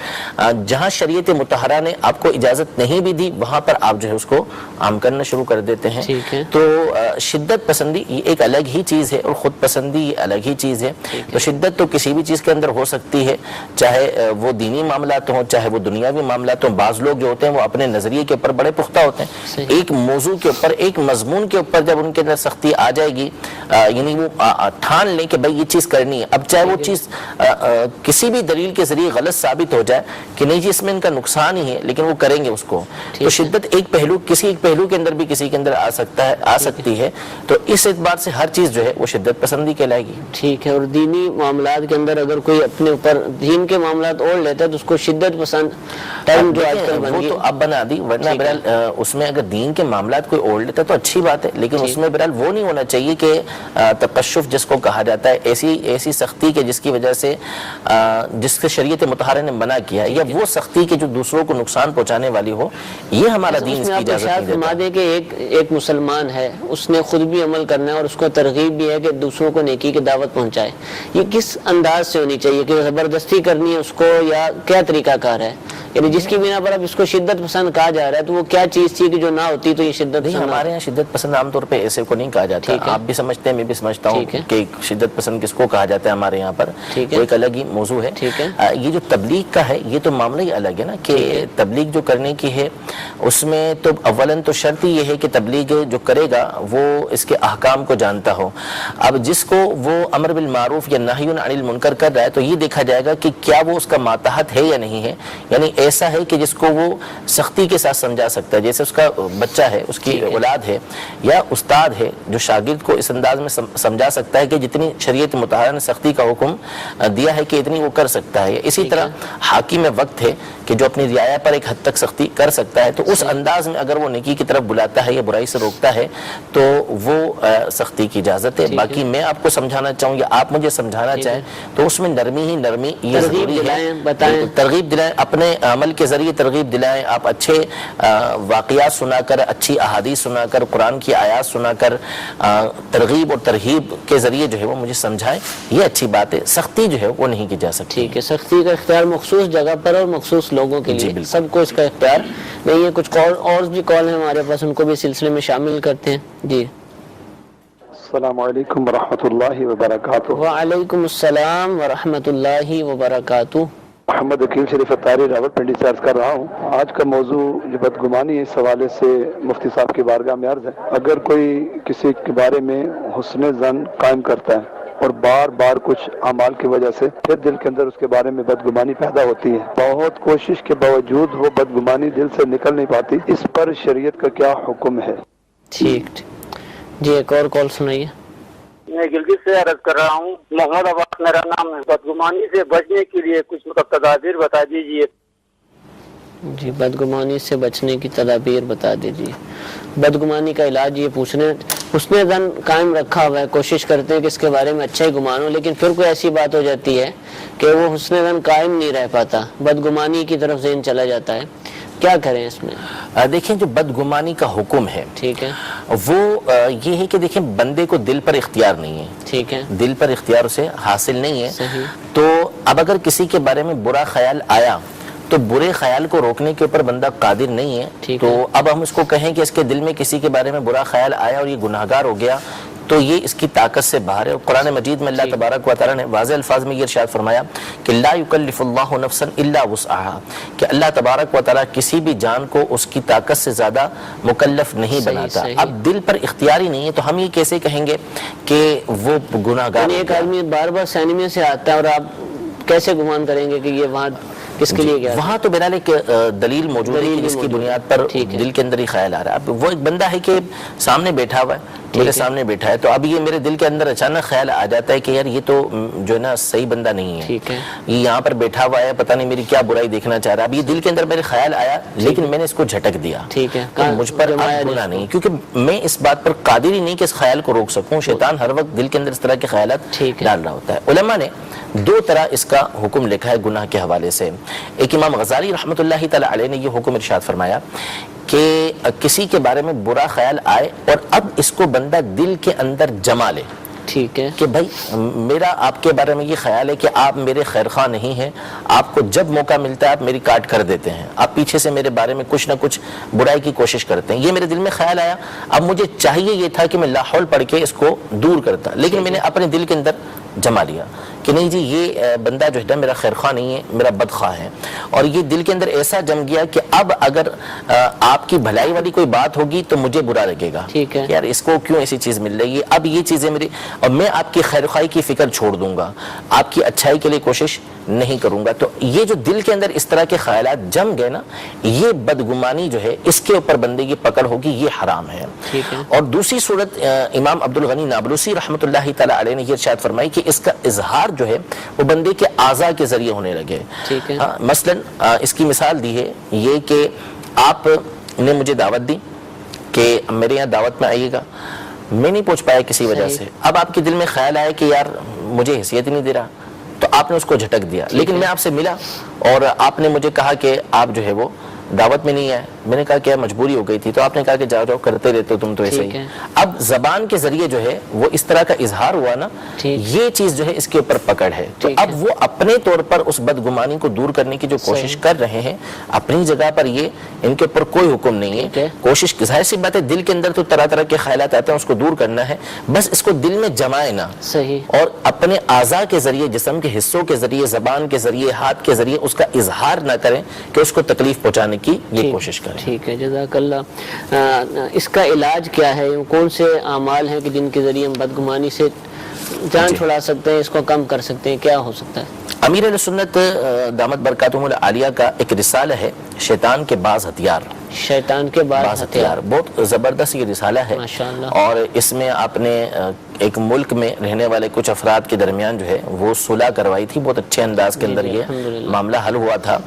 جہاں شریعت مطہرہ نے آپ کو اجازت نہیں بھی دی وہاں پر آپ جو ہے اس کو عام کرنا شروع کر دیتے ہیں. تو شدت پسندی یہ ایک الگ ہی چیز ہے اور خود پسندی یہ الگ ہی چیز ہے. تو شدت تو کسی بھی چیز کے اندر ہو سکتی ہے، چاہے وہ دینی معاملات ہوں چاہے وہ دنیاوی معاملات ہوں. بعض لوگ جو ہوتے ہیں وہ اپنے نظریے کے اوپر بڑے پختہ ہوتے ہیں، ایک موضوع کے اوپر، ایک مضمون کے اوپر جب ان کے اندر سختی آ جائے گی، یعنی وہ ٹھان لیں کہ بھائی یہ چیز کرنی ہے، اب چاہے وہ چیز کسی بھی دلیل کے ذریعے غلط ثابت ہو جائے کہ نہیں جی اس میں ان کا نقصان ہی ہے، لیکن وہ کریں گے اس کو. تو شدت ایک پہلو، کسی ایک پہلو کے اندر بھی کسی کے اندر آ سکتی ہے. تو اس اعتبار سے ہر چیز جو ہے وہ شدت پسندی کہلائے گی. ٹھیک ہے. اور دینی معاملات کے اندر اگر کوئی اپنے اوپر دین کے معاملات اوڑھ لیتا ہے تو اس کو شدت پسند ٹائم جو آج کل بن گئی، وہ تو اب بنا دی. ورنہ بہرحال اس میں اگر دین کے معاملات کوئی اوڑھ لیتا ہے تو اچھی بات ہے، لیکن اس میں بہرحال وہ نہیں ہونا چاہیے کہ تقشف جس کو کہا جاتا ہے، ایسی سختی کے جس کی وجہ سے جس کے شریعت مطہرہ نے منع کیا، یا وہ سختی کے جو دوسروں کو نقصان پہنچانے والی ہو، یہ ہمارا دین اس کی اجازت نہیں دیتا. فرما دے کہ ایک مسلمان ہے، اس نے خود بھی عمل کرنا ہے اور اس کو ترغیب بھی ہے کہ دوسروں کو نیکی کی دعوت پہنچائے. یہ کس انداز سے ہونی چاہیے کہ زبردستی کرنی ہے اس کو یا کیا طریقہ کار ہے؟ یعنی جس کی بنا پر اب اس کو شدت پسند کہا جا رہا ہے تو وہ کیا چیز تھی کہ جو نہ ہوتی تو یہ شدت پسند؟ ہمارے یہاں شدت پسند عام طور پہ ایسے کو نہیں کہا جاتا. آپ بھی سمجھتے ہیں، میں بھی سمجھتا ہوں کہ شدت پسند کس کو کہا جاتا ہے ہمارے یہاں پر، وہ ایک الگ ہی موضوع ہے. یہ جو تبلیغ کا ہے یہ تو معاملہ ہی الگ ہے نا، کہ تبلیغ جو کرنے کی ہے اس میں تو اولاً تو شرط یہ ہے کہ تبلیغ جو کرے گا وہ اس کے احکام کو جانتا ہو. اب جس کو وہ امر بالمعروف یا نہی عن المنکر کر رہا ہے تو یہ دیکھا جائے گا کہ کیا وہ اس کا ماتحت ہے یا نہیں ہے. یعنی ایسا ہے کہ جس کو وہ سختی کے ساتھ سمجھا سکتا ہے، جیسے اس کا بچہ ہے، اس کی اولاد ہے، یا استاد ہے جو شاگرد کو اس انداز میں سمجھا سکتا ہے کہ جتنی شریعت مطہرہ نے سختی کا حکم دیا ہے کہ اتنی وہ کر سکتا ہے. اسی طرح حاکم وقت ہے کہ جو اپنی رعایا پر ایک حد تک سختی کر سکتا ہے، تو اس انداز میں اگر وہ نیکی کی طرف بلاتا ہے یا برائی سے روکتا ہے تو وہ سختی کی اجازت ہے. باقی میں آپ کو سمجھانا چاہوں یا آپ مجھے سمجھانا چاہیں تو اس میں نرمی ہی نرمی یہ ضروری ہے. ترغیب دلائیں، اپنے عمل کے ذریعے ترغیب دلائیں. آپ اچھے واقعات سنا کر، اچھی احادیث سنا کر، قرآن کی آیات سنا کر ترغیب اور ترہیب کے ذریعے جو ہے وہ مجھے سمجھائیں، یہ اچھی بات ہے. سختی جو ہے وہ نہیں کی جا سکتی. ٹھیک ہے. سختی کا اختیار مخصوص جگہ پر اور مخصوص لوگوں کے لیے، سب کو اس کا اختیار نہیں ہے. کچھ اور بھی کال ہیں ہمارے پاس، ان کو بھی سلسلے میں شامل کرتے ہیں. جی السلام علیکم ورحمۃ اللہ وبرکاتہ۔ وعلیکم السلام ورحمۃ اللہ وبرکاتہ۔ محمد وکیل شریف اتاری راول پنڈی سے عرض کر رہا ہوں۔ آج کا موضوع جو بدگمانی ہے، اس حوالے سے مفتی صاحب کی بارگاہ میں عرض ہے، اگر کوئی کسی کے بارے میں حسن ظن قائم کرتا ہے اور بار بار کچھ اعمال کی وجہ سے پھر دل کے اندر اس کے بارے میں بدگمانی پیدا ہوتی ہے، بہت کوشش کے باوجود وہ بدگمانی دل سے نکل نہیں پاتی، اس پر شریعت کا کیا حکم ہے؟ ٹھیک جی، ایک اور کال سنائیے۔ میں گلگت سے عرض کر رہا ہوں، محمد عباس میرا نام ہے۔ بدگمانی سے بچنے کے لیے کچھ تدابیر بتا دیجیے۔ جی، بدگمانی سے بچنے کی تدابیر بتا دیجیے۔ بدگمانی کا علاج یہ پوچھنے، حسن ظن قائم رکھا ہوا ہے، کوشش کرتے ہیں کہ اس کے بارے میں اچھا ہی گمان ہو، لیکن پھر کوئی ایسی بات ہو جاتی ہے کہ وہ حسن ظن قائم نہیں رہ پاتا، بدگمانی کی طرف ذہن چلا جاتا ہے، کیا کریں اس میں؟ دیکھیں، جو بدگمانی کا حکم ہے ٹھیک ہے، وہ یہ ہے کہ دیکھیں بندے کو دل پر اختیار نہیں ہے، ٹھیک ہے، دل پر اختیار اسے حاصل نہیں ہے۔ صحیح۔ تو اب اگر کسی کے بارے میں برا خیال آیا تو برے خیال کو روکنے کے اوپر بندہ قادر نہیں ہے، تو اب ہم اس کو کہیں کہ اس کے دل میں کسی کے بارے میں برا خیال آیا اور یہ گناہگار ہو گیا تو یہ اس کی طاقت سے باہر ہے۔ قرآن مجید میں اللہ تبارک و تعالیٰ نے واضح الفاظ میں یہ ارشاد فرمایا کہ لا یکلف اللہ نفسا الا وسعها، کہ اللہ تبارک و تعالیٰ کسی بھی جان کو اس کی طاقت سے زیادہ مکلف نہیں بناتا۔ اب دل پر اختیار ہی نہیں ہے تو ہم یہ کیسے کہیں گے کہ وہ گناہگار؟ ایک آدمی بار بار سینما سے آتا ہے اور آپ کیسے گمان کریں گے کہ یہ وہاں کس کے لیے گیا؟ وہاں تو بہرحال ایک دلیل موجود ہے جس کی بنیاد پر دل کے اندر ہی خیال آ رہا ہے۔ اب وہ ایک بندہ ہے کہ سامنے بیٹھا ہوا ہے، میرے سامنے بیٹھا ہے، تو اب یہ میرے دل کے اندر اچانک خیال آ جاتا ہے کہ یار یہ تو جو ہے نا صحیح بندہ نہیں ہے، یہ یہاں پر بیٹھا ہوا ہے، پتہ نہیں میری کیا برائی دیکھنا چاہ رہا ہے۔ اب یہ دل کے اندر میرے خیال آیا لیکن میں نے اس کو جھٹک دیا، مجھ پر گناہ نہیں، کیونکہ میں اس بات پر قادر ہی نہیں کہ اس خیال کو روک سکوں۔ شیطان ہر وقت دل کے اندر اس طرح کے خیالات ڈال رہا ہوتا ہے۔ علماء نے دو طرح اس کا حکم لکھا ہے گناہ کے حوالے سے۔ ایک امام غزالی رحمۃ اللہ تعالی علیہ نے یہ حکم ارشاد فرمایا کہ کسی کے بارے میں برا خیال آئے اور اب اس کو بندہ دل کے اندر جما لے، ٹھیک ہے، کہ بھائی میرا آپ کے بارے میں یہ خیال ہے کہ آپ میرے خیر خواہ نہیں ہیں، آپ کو جب موقع ملتا ہے آپ میری کاٹ کر دیتے ہیں، آپ پیچھے سے میرے بارے میں کچھ نہ کچھ برائی کی کوشش کرتے ہیں۔ یہ میرے دل میں خیال آیا، اب مجھے چاہیے یہ تھا کہ میں لا حول پڑھ کے اس کو دور کرتا، لیکن میں نے اپنے دل کے اندر جما لیا کہ نہیں جی یہ بندہ جو ہے میرا خیر خواہ نہیں ہے، میرا بدخواہ ہے، اور یہ دل کے اندر ایسا جم گیا کہ اب اگر آپ کی بھلائی والی کوئی بات ہوگی تو مجھے برا لگے گا کہ یار اس کو کیوں ایسی چیز مل رہی ہے، اب یہ چیزیں میری، اور میں آپ کی خیر خواہی کی فکر چھوڑ دوں گا، آپ کی اچھائی کے لیے کوشش نہیں کروں گا۔ تو یہ جو دل کے اندر اس طرح کے خیالات جم گئے نا، یہ بدگمانی جو ہے اس کے اوپر بندے کی پکڑ ہوگی، یہ حرام ہے۔ اور دوسری صورت امام عبدالغنی نابلسی رحمۃ اللہ تعالی علیہ نے یہ ارشاد فرمائی کہ اس کا اظہار جو ہے وہ بندے کے اعضاء کے ذریعے ہونے لگے۔ مثلا اس کی مثال دی ہے یہ کہ آپ نے مجھے دعوت دی کہ میرے یہاں دعوت میں آئیے گا، میں نہیں پہنچ پایا کسی وجہ سے، اب آپ کے دل میں خیال آیا کہ یار مجھے حیثیت نہیں دے رہا، تو آپ نے اس کو جھٹک دیا، لیکن میں آپ سے ملا اور آپ نے مجھے کہا کہ آپ جو ہے وہ دعوت میں نہیں آئے، میں نے کہا کہ مجبوری ہو گئی تھی، تو آپ نے کہا کہ جاؤ جاؤ کرتے رہتے ہو تم تو ایسے ہی۔ اب زبان کے ذریعے جو ہے وہ اس طرح کا اظہار ہوا نا، یہ چیز جو ہے اس کے اوپر پکڑ ہے، تو اب وہ اپنے طور پر اس بدگمانی کو دور کرنے کی جو کوشش کر رہے ہیں اپنی جگہ پر، یہ ان کے اوپر کوئی حکم نہیں ہے، کوشش ظاہر سی بات ہے دل کے اندر تو طرح طرح کے خیالات آتے ہیں، اس کو دور کرنا ہے، بس اس کو دل میں جمائے نا، اور اپنے اعضاء کے ذریعے، جسم کے حصوں کے ذریعے، زبان کے ذریعے، ہاتھ کے ذریعے اس کا اظہار نہ کریں کہ اس کو تکلیف پہنچانے کی یہ کوشش کریں۔ ٹھیک ہے، جزاک اللہ۔ اس کا علاج کیا ہے؟ کون سے اعمال ہیں کہ جن کے ذریعے ہم بدگمانی سے جان چھڑا سکتے ہیں، اس کو کم کر سکتے ہیں، کیا ہو سکتا ہے؟ امیر اہل سنت دامت برکاتہم العالیہ کا ایک رسالہ ہے شیطان کے بعض ہتھیار، شیطان کے بعض ہتھیار، بہت زبردست یہ رسالہ ہے، اور اس میں آپ نے ایک ملک میں رہنے والے کچھ افراد کے درمیان جو ہے وہ صلح کروائی تھی، بہت اچھے انداز کے اندر یہ معاملہ حل ہوا تھا،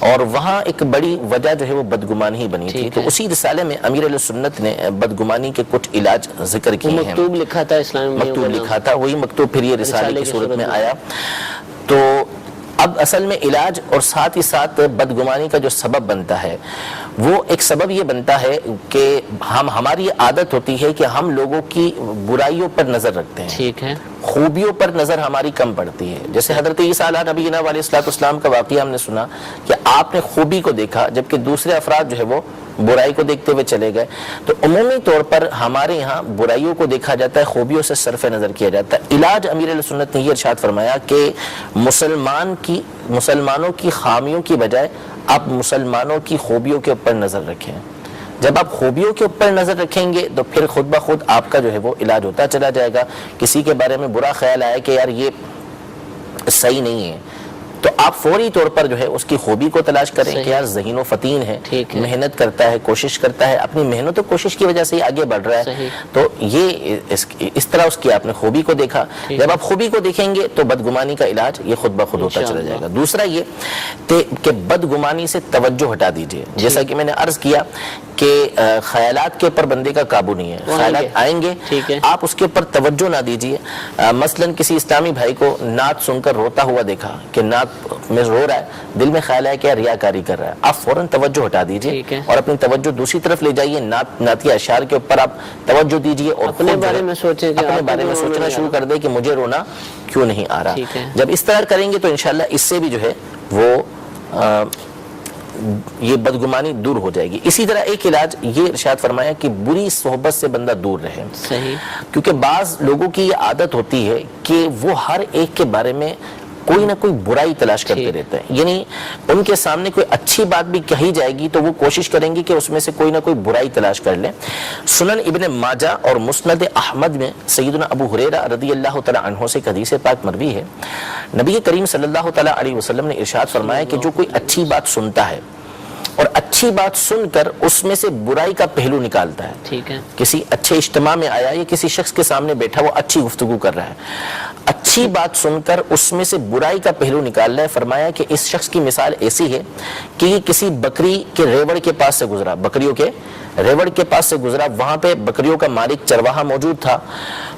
اور وہاں ایک بڑی وجہ جو ہے وہ بدگمانی ہی بنی تھی۔ تو اسی رسالے میں امیر اہل سنت نے بدگمانی کے کچھ علاج ذکر کیے ہیں، مکتوب لکھا تھا اسلام میں، مکتوب لکھا تھا، وہی مکتوب پھر یہ رسالے کی صورت میں آیا۔ تو اب اصل میں علاج اور ساتھ ہی ساتھ بدگمانی کا جو سبب بنتا ہے وہ ایک سبب یہ بنتا ہے کہ ہماری عادت ہوتی ہے کہ ہم لوگوں کی برائیوں پر نظر رکھتے ہیں، ٹھیک ہے، خوبیوں پر نظر ہماری کم پڑتی ہے۔ جیسے حضرت عیسیٰ علیہ نبی علیہ الصلوۃ والسلام کا واقعہ ہم نے سنا کہ آپ نے خوبی کو دیکھا جبکہ دوسرے افراد جو ہے وہ برائی کو دیکھتے ہوئے چلے گئے. تو عمومی طور پر ہمارے یہاں برائیوں کو دیکھا جاتا ہے, خوبیوں سے صرف نظر کیا جاتا ہے. علاج امیر اہل سنت نے یہ ارشاد فرمایا کہ مسلمانوں کی خامیوں کی بجائے آپ مسلمانوں کی خوبیوں کے اوپر نظر رکھیں. جب آپ خوبیوں کے اوپر نظر رکھیں گے تو پھر خود بخود آپ کا جو ہے وہ علاج ہوتا چلا جائے گا. کسی کے بارے میں برا خیال آیا کہ یار یہ صحیح نہیں ہے, تو آپ فوری طور پر جو ہے اس کی خوبی کو تلاش کریں کہ یار ذہین و فطین ہے, محنت کرتا ہے, کوشش کرتا ہے, اپنی محنت و کوشش کی وجہ سے یہ آگے بڑھ رہا ہے. تو یہ اس طرح اس کی آپ نے خوبی کو دیکھا. جب آپ خوبی کو دیکھیں گے تو بدگمانی کا علاج یہ خود بخود ہوتا چلا جائے گا. دوسرا یہ کہ بدگمانی سے توجہ ہٹا دیجئے. جیسا کہ میں نے عرض کیا کہ خیالات کے اوپر بندے کا قابو نہیں ہے, خیالات آئیں گے, آپ اس کے اوپر توجہ نہ دیجئے. مثلا کسی اسلامی بھائی کو نعت سن کر روتا ہوا دیکھا کہ نعت میں رو رہا ہے, دل میں خیال ہے کہ ریاکاری کر رہا ہے, آپ فوراً توجہ ہٹا دیجئے اور اپنی توجہ دوسری طرف لے جائیے. نعتیہ اشعار کے اوپر آپ توجہ دیجئے اور اپنے بارے میں سوچیں, اپنے بارے میں سوچنا شروع کر دیں کہ مجھے رونا کیوں نہیں آ رہا. جب اس طرح کریں گے تو انشاءاللہ اس سے بھی جو ہے وہ یہ بدگمانی دور ہو جائے گی. اسی طرح ایک علاج یہ ارشاد فرمایا کہ بری صحبت سے بندہ دور رہے. کیونکہ بعض لوگوں کی یہ عادت ہوتی ہے کہ وہ ہر ایک کے بارے میں کوئی نہ کوئی برائی تلاش کرتے رہتے ہیں. یعنی ان کے سامنے کوئی اچھی بات بھی کہی جائے گی تو وہ کوشش کریں گے کہ اس میں سے کوئی نہ کوئی برائی تلاش کر لیں. سنن ابن ماجہ اور مسند احمد میں سیدنا ابو ہریرہ رضی اللہ تعالی عنہ سے حدیث پاک مروی ہے, نبی کریم صلی اللہ تعالی علیہ وسلم نے ارشاد فرمایا کہ جو کوئی اچھی بات سنتا ہے اور اچھی بات سن کر اس میں سے برائی کا پہلو نکالتا ہے. کسی اچھے اجتماع میں آیا یا کسی شخص کے سامنے بیٹھا, وہ اچھی گفتگو کر رہا ہے, اچھی بات سن کر اس میں سے برائی کا پہلو نکال رہا ہے. فرمایا کہ اس شخص کی مثال ایسی ہے کہ یہ کسی بکری کے ریوڑ کے پاس سے گزرا, بکریوں کے ریوڑ کے پاس سے گزرا, وہاں پہ بکریوں کا مالک چرواہا موجود تھا,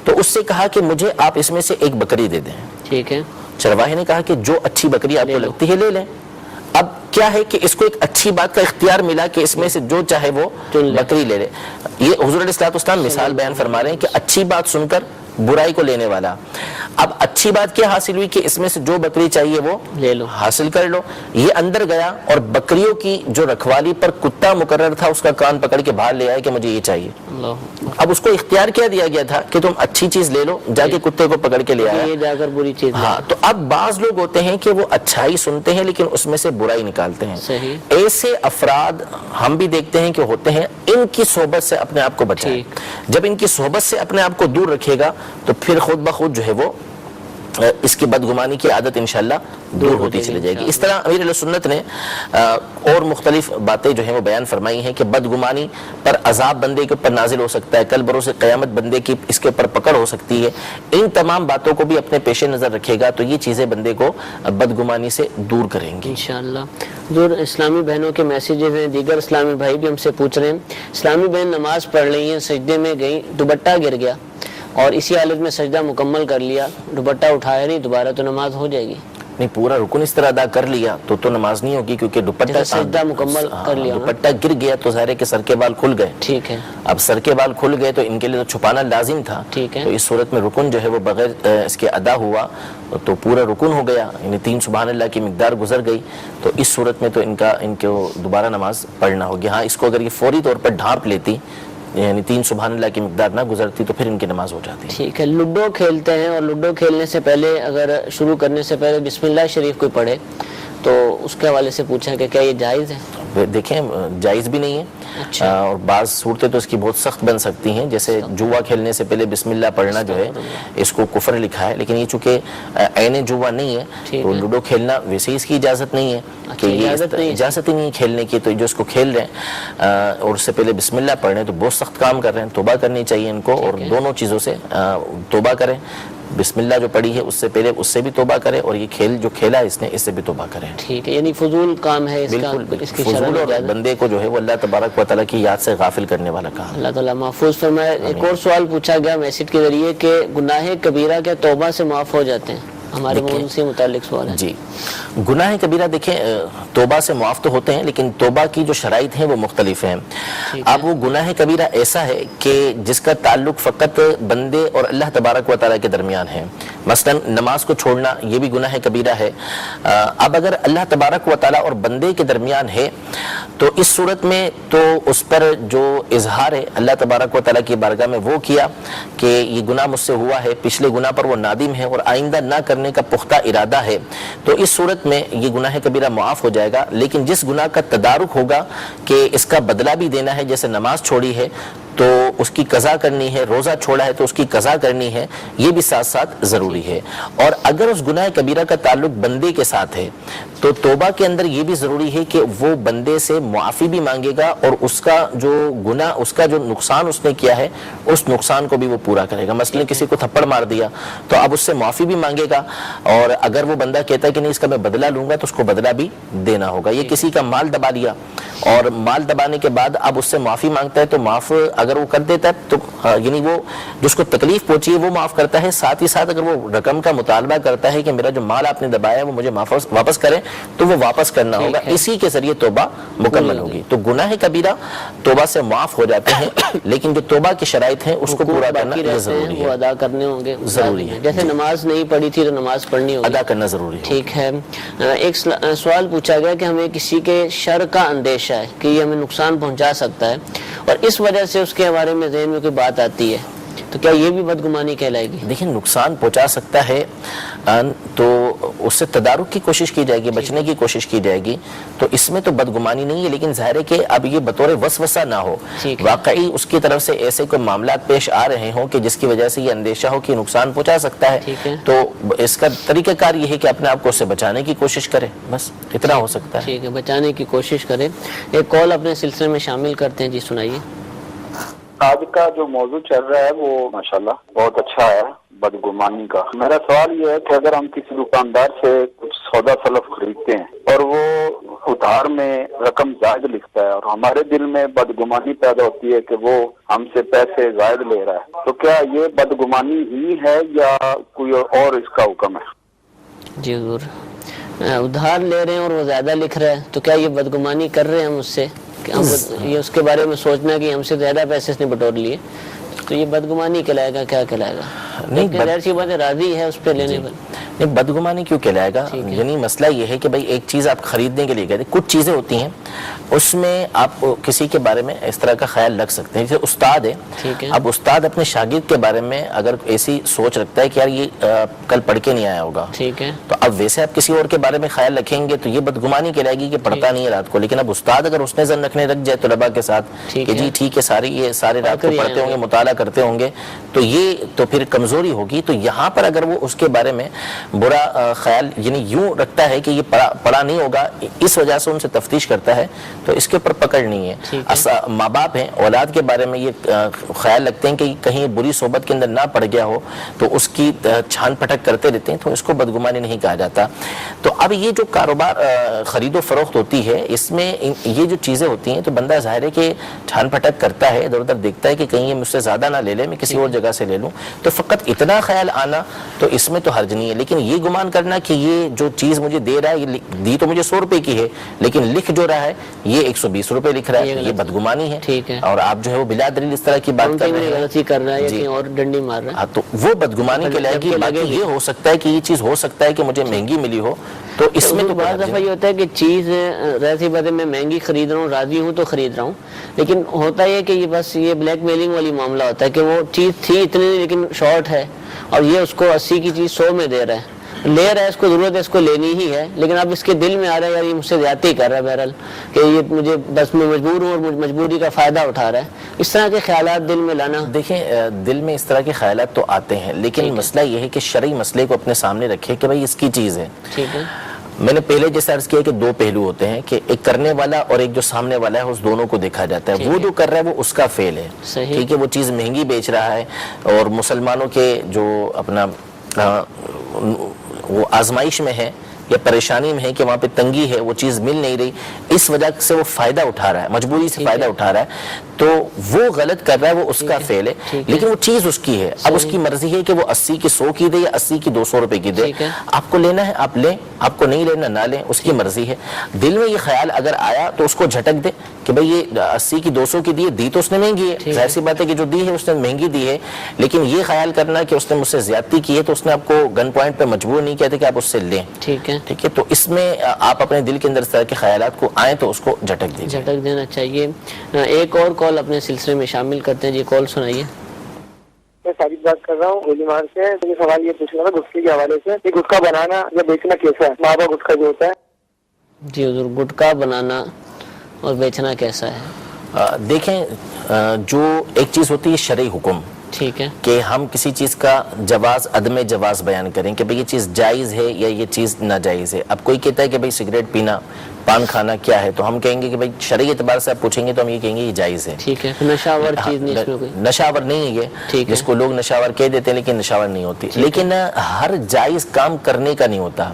تو اس سے کہا کہ مجھے آپ اس میں سے ایک بکری دے دیں. چرواہے نے کہا کہ جو اچھی بکری آپ کو لگتی ہے لے لیں. اب کیا ہے کہ اس کو ایک اچھی بات کا اختیار ملا کہ اس میں سے جو چاہے وہ بکری لے لے. یہ حضور علیہ السلام مثال بیان فرما رہے ہیں کہ اچھی بات سن کر برائی کو لینے والا. اب اچھی بات کیا حاصل ہوئی کہ اس میں سے جو بکری چاہیے وہ لے لو, حاصل کر لو. یہ اندر گیا اور بکریوں کی جو رکھوالی پر کتا مقرر تھا اس کا کان پکڑ کے باہر لے آیا کہ مجھے یہ چاہیے. اب اس کو اختیار کیا دیا گیا تھا کہ تم اچھی چیز لے لو, جا کے کتے کو پکڑ کے لے آیا, یہ جا کر بری چیز. ہاں, تو اب بعض لوگ ہوتے ہیں کہ وہ اچھائی سنتے ہیں لیکن اس میں سے برائی نکالتے ہیں. ایسے افراد ہم بھی دیکھتے ہیں کہ ہوتے ہیں, ان کی صحبت سے اپنے آپ کو بچائیں. جب ان کی صحبت سے اپنے آپ کو دور رکھے گا تو پھر خود بخود جو ہے وہ اس کی بدگمانی کی عادت انشاءاللہ دور ہوتی چلی جائے گی. اس طرح امیر اہل سنت نے اور مختلف باتیں جو ہیں وہ بیان فرمائی ہیں کہ بدگمانی پر عذاب بندے کے اوپر نازل ہو سکتا ہے, کل بروز قیامت بندے کی اس کے اوپر پکڑ ہو سکتی ہے. ان تمام باتوں کو بھی اپنے پیش نظر رکھے گا تو یہ چیزیں بندے کو بدگمانی سے دور کریں گی انشاءاللہ. حضور, اسلامی بہنوں کے میسیجز ہیں, دیگر اسلامی بھائی بھی ہم سے پوچھ رہے ہیں. اسلامی بہن نماز پڑھ رہی ہیں, سجدے میں گئی, دوپٹہ گر گیا اور اسی حالت میں سجدہ مکمل کر لیا, دوپٹہ اٹھایا نہیں, دوبارہ تو نماز ہو جائے گی؟ نہیں, پورا رکن اس طرح ادا کر لیا تو نماز نہیں ہوگی, کیونکہ دوپٹہ سجدہ مکمل کر لیا, دوپٹہ گر گیا تو ظاہر ہے کہ سر کے بال کھل گئے. ٹھیک ہے, اب سر کے بال کھل گئے تو ان کے لیے تو چھپانا لازم تھا. ٹھیک ہے, تو اس صورت میں رکن جو ہے وہ بغیر اس کے ادا ہوا تو پورا رکن ہو گیا, یعنی 3 سبحان اللہ کی مقدار گزر گئی. تو اس صورت میں تو ان کو دوبارہ نماز پڑھنا ہوگی. ہاں, اس کو اگر یہ فوری طور پر ڈھانپ لیتی, یعنی 3 سبحان اللہ کی مقدار نہ گزرتی تو پھر ان کی نماز ہو جاتی. ٹھیک ہے. لوڈو کھیلتے ہیں اور لوڈو کھیلنے سے پہلے, اگر شروع کرنے سے پہلے بسم اللہ شریف کوئی پڑھے تو اس کے حوالے سے پوچھا کہ کیا یہ جائز ہے؟ دیکھیں, جائز بھی نہیں ہے. اور بعض صورتیں تو اس کی بہت سخت بن سکتی ہیں, جیسے جوا کھیلنے سے پہلے بسم اللہ پڑھنا جو ہے اس کو کفر لکھا ہے. لیکن یہ چونکہ عین جوا نہیں ہے تو لوڈو کھیلنا ویسے اس کی اجازت نہیں ہے کہ یہ اجازت ہی نہیں ہے کھیلنے کی. تو جو اس کو کھیل رہے ہیں اور اس سے پہلے بسم اللہ پڑھ رہے ہیں تو بہت سخت کام کر رہے ہیں. توبہ کرنی چاہیے ان کو, اور دونوں چیزوں سے توبہ کریں. بسم اللہ جو پڑھی ہے اس سے پہلے اس سے بھی توبہ کرے, اور یہ کھیل جو کھیلا ہے اس نے اس سے بھی توبہ کرے. ٹھیک ہے, یعنی فضول کام ہے اس کا, اس کی فضول اور بندے کو جو ہے وہ اللہ تبارک و تعالیٰ کی یاد سے غافل کرنے والا کام. اللہ تعالیٰ محفوظ فرمائے. ایک اور سوال پوچھا گیا میسج کے ذریعے کہ گناہ کبیرہ کیا توبہ سے معاف ہو جاتے ہیں؟ ہمارے موضوع سے متعلق سوال ہے. جی, گناہ کبیرہ دیکھیں توبہ سے معاف تو ہوتے ہیں لیکن توبہ کی جو شرائط ہیں وہ مختلف ہیں. اب وہ گناہ کبیرہ ایسا ہے کہ جس کا تعلق فقط بندے اور اللہ تبارک و تعالیٰ کے درمیان ہے. مثلا نماز کو چھوڑنا یہ بھی گناہ کبیرہ ہے۔ اب اگر اللہ تبارک و تعالیٰ اور بندے کے درمیان ہے تو اس صورت میں تو اس پر جو اظہار ہے اللہ تبارک و تعالیٰ کی بارگاہ میں وہ کیا کہ یہ گناہ مجھ سے ہوا ہے، پچھلے گناہ پر وہ نادم ہے اور آئندہ نہ کرنے کا پختہ ارادہ ہے، تو اس صورت میں یہ گناہ کبیرہ معاف ہو جائے گا۔ لیکن جس گناہ کا تدارک ہوگا کہ اس کا بدلہ بھی دینا ہے، جیسے نماز چھوڑی ہے تو اس کی قضا کرنی ہے، روزہ چھوڑا ہے تو اس کی قضا کرنی ہے، یہ بھی ساتھ ساتھ ضروری ہے۔ اور اگر اس گناہ کبیرہ کا تعلق بندے کے ساتھ ہے تو توبہ کے اندر یہ بھی ضروری ہے کہ وہ بندے سے معافی بھی مانگے گا اور اس کا جو گناہ، اس کا جو نقصان اس نے کیا ہے اس نقصان کو بھی وہ پورا کرے گا۔ مثلا کسی کو تھپڑ مار دیا تو اب اس سے معافی بھی مانگے گا، اور اگر وہ بندہ کہتا ہے کہ نہیں اس کا میں بدلہ لوں گا تو اس کو بدلہ بھی دینا ہوگا۔ یہ کسی کا مال دبا لیا اور مال دبانے کے بعد اب اس سے معافی مانگتا ہے تو معاف اگر وہ کر دیتا ہے تو یعنی وہ جس کو تکلیف پہنچی ہے وہ معاف کرتا ہے، ساتھ ہی ساتھ اگر وہ رقم کا مطالبہ کرتا ہے کہ میرا جو مال آپ نے دبایا ہے وہ مجھے واپس کریں تو وہ واپس کرنا ہوگا، اسی کے ذریعے توبہ مکمل ہوگی۔ تو گناہ کبیرہ توبہ سے معاف ہو جاتے ہیں، لیکن جو توبہ کی شرائط ہیں اس کو پورا کرنا ضروری ہے، وہ ادا کرنے ہوں گے، ضروری ہے۔ جیسے نماز نہیں پڑھی تھی تو نماز پڑھنی ہوگی، ادا کرنا ضروری ہے۔ ٹھیک ہے۔ ایک سوال پوچھا گیا کہ ہمیں کسی کے شر کا اندیشہ ہے کہ یہ ہمیں نقصان پہنچا سکتا ہے اور اس وجہ سے اس کے بارے میں ذہن میں کوئی بات آتی ہے، تو کیا یہ بھی بدگمانی کہلائے گی؟ دیکھیں نقصان پہنچا سکتا ہے تو اس سے تدارک کی کوشش کی جائے گی، بچنے کی کوشش کی جائے گی، تو اس میں تو بدگمانی نہیں ہے، لیکن ظاہر ہے کہ اب یہ بطور وسوسہ نہ ہو، واقعی اس کی طرف سے ایسے کوئی معاملات پیش آ رہے ہوں کہ جس کی وجہ سے یہ اندیشہ ہو کہ نقصان پہنچا سکتا ہے، تو اس کا طریقہ کار یہ ہے کہ اپنے آپ کو اس سے بچانے کی کوشش کرے، بس اتنا ہو سکتا ہے۔ ٹھیک ہے، بچانے کی کوشش کرے۔ ایک کال اپنے سلسلے میں شامل کرتے ہیں، جی سنائیے۔ آج کا جو موضوع چل رہا ہے وہ ماشاءاللہ بہت اچھا ہے، بدگمانی کا۔ میرا سوال یہ ہے کہ اگر ہم کسی دکاندار سے کچھ سودا سلف خریدتے ہیں اور وہ ادھار میں رقم زائد لکھتا ہے اور ہمارے دل میں بدگمانی پیدا ہوتی ہے کہ وہ ہم سے پیسے زائد لے رہا ہے، تو کیا یہ بدگمانی ہی ہے یا کوئی اور اس کا حکم ہے؟ جی حضور، ادھار لے رہے ہیں اور وہ زیادہ لکھ رہا ہے تو کیا یہ بدگمانی کر رہے ہیں ہم اس سے؟ یہ اس کے بارے میں سوچنا کہ ہم سے زیادہ پیسے اس نے بٹور لیے تو یہ بدگمانی کہلائے گا؟ کیا کہلائے گا؟ نہیں، ظاہر سی بات ہے راضی ہے اس پہ لینے پر، نہیں بدگمانی کیوں کہلائے گا؟ یعنی مسئلہ یہ ہے کہ بھائی ایک چیز آپ خریدنے کے لیے گئے، کچھ چیزیں ہوتی ہیں اس میں آپ کسی کے بارے میں اس طرح کا خیال رکھ سکتے ہیں، جیسے استاد ہے، اب استاد اپنے شاگرد کے بارے میں اگر ایسی سوچ رکھتا ہے کہ یار یہ کل پڑھ کے نہیں آیا ہوگا، ٹھیک ہے، تو اب ویسے آپ کسی اور کے بارے میں خیال رکھیں گے تو یہ بدگمانی کہلائے گی کہ پڑھتا نہیں ہے رات کو۔ لیکن اب استاد اگر اس نے ظن رکھنے لگ جائے طلباء کے ساتھ کہ جی ٹھیک ہے یہ سارے رات کو پڑھتے ہوں گے، مطالعہ کرتے ہوں گے، تو یہ تو پھر کمزوری ہوگی۔ تو یہاں پر اگر وہ اس کے بارے میں برا خیال یعنی یوں رکھتا ہے کہ یہ پڑھا نہیں ہوگا، اس وجہ سے ان سے تفتیش کرتا ہے، تو اس کے اوپر پکڑ نہیں ہے۔ ماں باپ ہیں، اولاد کے بارے میں یہ خیال رکھتے ہیں کہ کہیں بری صحبت کے اندر نہ پڑ گیا ہو تو اس کی چھان پھٹک کرتے رہتے ہیں، تو اس کو بدگمانی نہیں کہا جاتا۔ تو اب یہ جو کاروبار خرید و فروخت ہوتی ہے اس میں یہ جو چیزیں ہوتی ہیں تو بندہ ظاہر ہے کہ چھان پھٹک کرتا ہے، ادھر ادھر دیکھتا ہے کہ کہیں یہ مجھ سے زیادہ نہ لے لے، میں کسی اور جگہ سے لے لوں، تو فقط اتنا خیال آنا تو اس میں تو حرج نہیں ہے۔ لیکن یہ گمان کرنا کہ یہ جو چیز مجھے دے رہا ہے یہ دی تو مجھے 100 روپے کی ہے لیکن لکھ جو رہا ہے یہ 120 روپے لکھ رہا ہے، یہ بدگمانی ہے، اور آپ جو ہے وہ بلا دلیل اس طرح کی بات کر رہے ہیں، غلطی کر رہا ہے یا کہیں اور ڈنڈی مار رہا ہے، تو وہ بدگمانی کے لائق۔ باقی یہ ہو سکتا ہے کہ یہ چیز ہو سکتا ہے کہ مجھے مہنگی ملی ہو، تو اس میں تو بعض دفعہ یہ ہوتا ہے کہ چیز ایسی بات ہے میں مہنگی خرید رہا ہوں، راضی ہوں تو خرید رہا ہوں، لیکن ہوتا ہے کہ یہ بس یہ بلیک میلنگ والی معاملہ ہوتا ہے کہ وہ چیز تھی اتنی لیکن شارٹ ہے اور یہ اس کو 80 کی چیز 100 میں دے رہا ہے، لے رہا ہے، اس کو ضرورت ہے، اس کو لینی ہی ہے، لیکن اب اس کے دل میں آ رہا ہے یار یہ مجھ سے زیادتی کر رہا ہے، بہرحال کہ یہ مجھے بس میں مجبور ہوں اور مجبوری کا فائدہ اٹھا رہا ہے، اس طرح کے خیالات دل میں لانا۔ دیکھیں دل میں اس طرح کے خیالات تو آتے ہیں، لیکن مسئلہ یہ ہے کہ شرعی مسئلے کو اپنے سامنے رکھے کہ بھائی اس کی چیز ہے۔ ٹھیک ہے، میں نے پہلے جیسے عرض کیا کہ دو پہلو ہوتے ہیں کہ ایک کرنے والا اور ایک جو سامنے والا ہے، اس دونوں کو دیکھا جاتا ہے۔ وہ جو کر رہا ہے وہ اس کا فعل ہے، ٹھیک ہے، وہ چیز مہنگی بیچ رہا ہے اور مسلمانوں کے جو اپنا وہ آزمائش میں ہے یا پریشانی میں ہے کہ وہاں پہ تنگی ہے, وہ چیز مل نہیں رہی, اس وجہ سے وہ فائدہ اٹھا رہا ہے, مجبوری سے فائدہ اٹھا رہا ہے, تو وہ غلط کر رہا ہے, وہ اس کا فعل ہے, لیکن وہ چیز اس کی ہے. اب اس کی مرضی ہے کہ وہ 80 کی 100 کی دے یا 80 کی 200 روپے کی دے. آپ کو لینا ہے آپ لیں, آپ کو نہیں لینا نہ لیں, اس کی مرضی ہے. دل میں یہ خیال اگر آیا تو اس کو جھٹک دے کہ بھئی یہ 80 کی 200 کی دی تو اس نے مہنگی ہے, ظاہر سی بات ہے کہ جو دی ہے اس نے مہنگی دی ہے, لیکن یہ خیال کرنا کہ اس نے مجھ سے زیادتی کی ہے تو اس نے آپ کو گن پوائنٹ پہ مجبور نہیں کیا تھا کہ آپ اس سے لیں. ٹھیک ہے, تو اس میں آپ اپنے دل کے اندر اس طرح کے خیالات کو آئیں تو اس کو جھٹک دینا چاہیے. ایک اور کال اپنے سلسلے میں شامل کرتے ہیں. جی کال سنائیے. میں ساجد بات کر رہا ہوں گولیمار سے. یہ سوال یہ پوچھنا تھا گٹکے کے حوالے سے کہ گٹکا بنانا یا بیچنا کیسا ہے, ماں باپ گٹکا جو ہوتا ہے. جی حضور, گٹکا بنانا اور بیچنا کیسا ہے؟ دیکھیں, جو ایک چیز ہوتی ہے شرعی حکم, ٹھیک ہے, کہ ہم کسی چیز کا جواز عدم جواز بیان کریں کہ بھئی یہ چیز جائز ہے یا یہ چیز ناجائز ہے. اب کوئی کہتا ہے کہ بھئی سگریٹ پینا, پان کھانا کیا ہے, تو ہم کہیں گے کہ بھئی شرعی اعتبار سے آپ پوچھیں گے تو ہم یہ کہیں گے یہ جائز ہے. ٹھیک ہے, نشاور چیز نہیں, اس میں کوئی نشاور نہیں ہے یہ, جس کو لوگ نشاور کہہ دیتے ہیں لیکن نشاور نہیں ہوتی. لیکن ہر جائز کام کرنے کا نہیں ہوتا.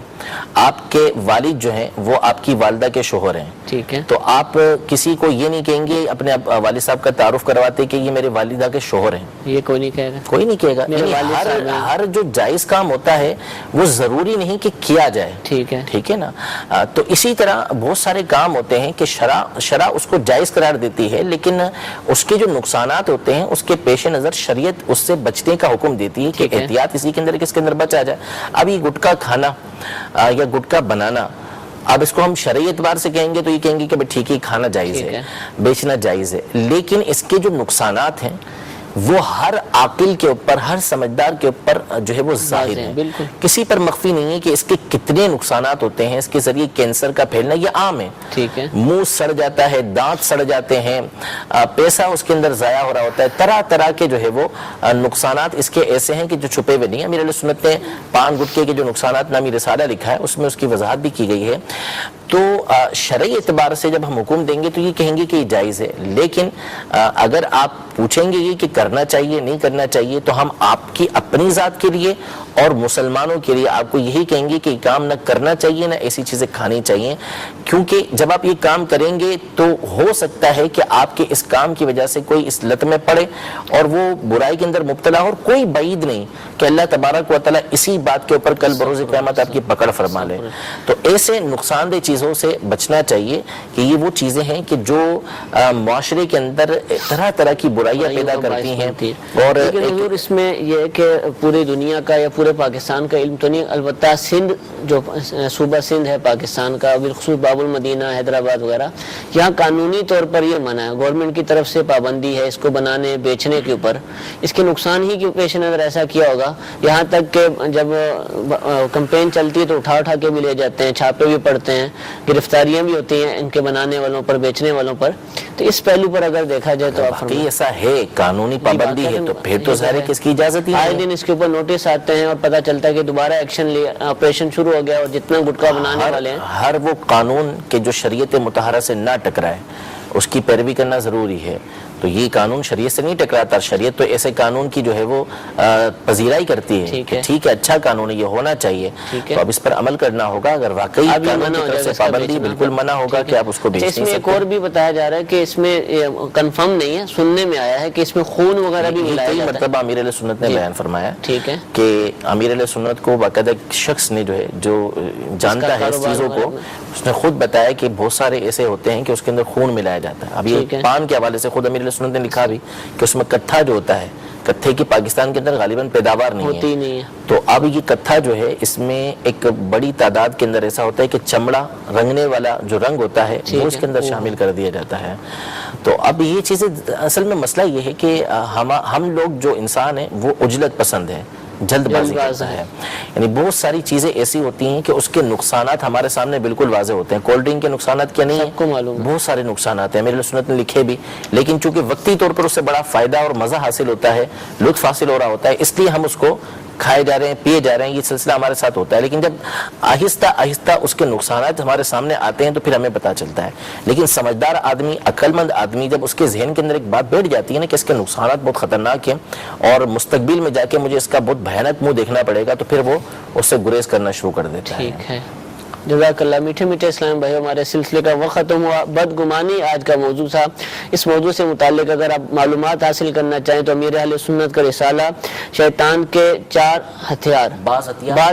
آپ کے والد جو ہیں وہ آپ کی والدہ کے شوہر ہیں, ٹھیک ہے, تو آپ کسی کو یہ نہیں کہیں گے اپنے والد صاحب کا تعارف کرواتے کہ یہ میرے والدہ کے شوہر ہیں, یہ کوئی نہیں کہے گا, کوئی نہیں کہے گا. ہر جو جائز کام ہوتا ہے وہ ضروری نہیں کہ کیا جائے. ٹھیک ہے نا. تو اسی طرح بہت سارے کام ہوتے ہیں کہ شرع اس کو جائز قرار دیتی ہے, لیکن اس کے جو نقصانات ہوتے ہیں اس کے پیش نظر شریعت اس سے بچنے کا حکم دیتی ہے کہ احتیاط اسی کے اندر کس کے اندر بچا جائے. اب یہ گٹکا کھانا یا گٹکا بنانا, اب اس کو ہم شرعی اعتبار سے کہیں گے تو یہ کہیں گے کہ ٹھیک ہے کھانا جائز ہے, بیچنا جائز ہے, لیکن اس کے جو نقصانات ہیں وہ ہر عاقل کے اوپر, ہر سمجھدار کے اوپر جو ہے وہ ظاہر ہے, کسی پر مخفی نہیں ہے کہ اس کے کتنے نقصانات ہوتے ہیں. اس کے ذریعے کینسر کا پھیلنا یہ عام ہے, منہ سڑ جاتا ہے, دانت سڑ جاتے ہیں, پیسہ اس کے اندر ضائع ہو رہا ہوتا ہے, طرح طرح کے جو ہے وہ نقصانات اس کے ایسے ہیں کہ جو چھپے ہوئے نہیں ہیں. امیر علیہ سنت نے پان گٹکے کے جو نقصانات نامی رسالہ لکھا ہے اس میں اس کی وضاحت بھی کی گئی ہے. تو شرعی اعتبار سے جب ہم حکم دیں گے تو یہ کہیں گے کہ یہ جائز ہے, لیکن اگر آپ پوچھیں گے یہ کہ کرنا چاہیے نہیں کرنا چاہیے تو ہم آپ کی اپنی ذات کے لیے اور مسلمانوں کے لیے آپ کو یہی کہیں گے کہ یہ کام نہ کرنا چاہیے, نہ ایسی چیزیں کھانی چاہیے, کیونکہ جب آپ یہ کام کریں گے تو ہو سکتا ہے کہ آپ کے اس کام کی وجہ سے کوئی اس لت میں پڑے اور وہ برائی کے اندر مبتلا ہو, اور کوئی بعید نہیں کہ اللہ تبارک و تعالیٰ اسی بات کے اوپر کل بروز قیامت آپ کی پکڑ فرما لے. تو ایسے نقصان دہ چیزوں سے بچنا چاہیے کہ یہ وہ چیزیں ہیں کہ جو معاشرے کے اندر طرح طرح کی برائیاں پیدا کرتی ہیں. اور حضور اس میں یہ ہے کہ پوری دنیا کا یا پورے پاکستان کا علم تو نہیں, البتہ سندھ جو صوبہ سندھ ہے پاکستان کا, بالخصوص باب المدینہ, حیدرآباد وغیرہ, یہاں قانونی طور پر یہ منع ہے, گورنمنٹ کی طرف سے پابندی ہے اس کو بنانے بیچنے کے اوپر. اس کے نقصان ہی کے پیش نظر ایسا کیا ہوگا, یہاں تک کہ جب کمپین چلتی ہے تو اٹھا کے بھی لے جاتے ہیں, چھاپے بھی پڑتے ہیں, گرفتاریاں بھی ہوتی ہیں ان کے بنانے والوں پر, بیچنے والوں پر. تو اس پہلو پر اگر دیکھا جائے تو آپ ایسا ہے, قانونی پابندی ہے تو پھر تو ظاہر ہے کہ اس کی اجازت ہی ہے. آئے دن اس کے اوپر نوٹس آتے ہیں اور پتہ چلتا ہے کہ دوبارہ ایکشن لیا, آپریشن شروع ہو گیا, اور جتنا گٹکا بنانے والے ہیں ہر وہ قانون کے جو شریعت مطہرہ سے نہ ٹکرائے اس کی پیروی کرنا ضروری ہے. تو یہ قانون شریعت سے نہیں ٹکراتا, شریعت تو ایسے قانون کی جو ہے وہ پذیرائی کرتی ہے کہ ٹھیک ہے اچھا قانون ہے, یہ ہونا چاہیے, تو اب اس پر عمل کرنا ہوگا. اگر واقعی قانون کی طرف سے پابندی بالکل منع ہوگا کہ آپ اس کو بیچ نہیں سکتے. اس میں ایک اور بھی بتایا جا رہا ہے کہ اس میں کنفرم نہیں ہے, سننے میں آیا ہے کہ اس میں خون وغیرہ بھی ملایا جاتا ہے. مرتبہ امیر علیہ سنت نے بیان فرمایا ٹھیک ہے کہ امیر علیہ سنت کو باقاعدہ شخص نے جو ہے جو جانتا ہے اس چیزوں کو, اس نے خود بتایا کہ بہت سارے ایسے ہوتے ہیں کہ اس کے اندر خون ملایا جاتا ہے. اب یہ پان کے حوالے سے خود امیر علیہ سنت نے لکھا بھی کہ اس میں کتھا جو ہوتا ہے, کتھے کی پاکستان کے اندر غالباً پیداوار نہیں ہے, تو اب یہ کتھا جو ہے اس میں ایک بڑی تعداد کے اندر ایسا ہوتا ہے کہ چمڑا رنگنے والا جو رنگ ہوتا ہے وہ اس کے اندر شامل کر دیا جاتا ہے. تو اب یہ چیزیں اصل میں مسئلہ یہ ہے کہ ہم لوگ جو انسان ہیں وہ عجلت پسند ہے, جلد بازی کرتا ہے. یعنی بہت ساری چیزیں ایسی ہوتی ہیں کہ اس کے نقصانات ہمارے سامنے بالکل واضح ہوتے ہیں. کولڈ ڈرنک کے نقصانات کیا نہیں ہیں, بہت سارے نقصانات ہیں, میرے سنت نے لکھے بھی, لیکن چونکہ وقتی طور پر اس سے بڑا فائدہ اور مزہ حاصل ہوتا ہے, لطف حاصل ہو رہا ہوتا ہے, اس لیے ہم اس کو کھائے جا رہے ہیں, پیے جا رہے ہیں, یہ سلسلہ ہمارے ساتھ ہوتا ہے. لیکن جب آہستہ آہستہ اس کے نقصانات ہمارے سامنے آتے ہیں تو پھر ہمیں پتہ چلتا ہے. لیکن سمجھدار آدمی, عقل مند آدمی, جب اس کے ذہن کے اندر ایک بات بیٹھ جاتی ہے نا کہ اس کے نقصانات بہت خطرناک ہیں اور مستقبل میں جا کے مجھے اس کا بہت بھیانک منہ دیکھنا پڑے گا, تو پھر وہ اس سے گریز کرنا شروع کر دیتا ہے. جزاک اللہ. میٹھے میٹھے اسلام بھائی، ہمارے سلسلے کا وقت ختم ہوا. بدگمانی آج کا موضوع تھا. اس موضوع سے متعلق اگر آپ معلومات حاصل کرنا چاہیں تو امیر اہل سنت کا رسالہ شیطان کے 4 ہتھیار، بعض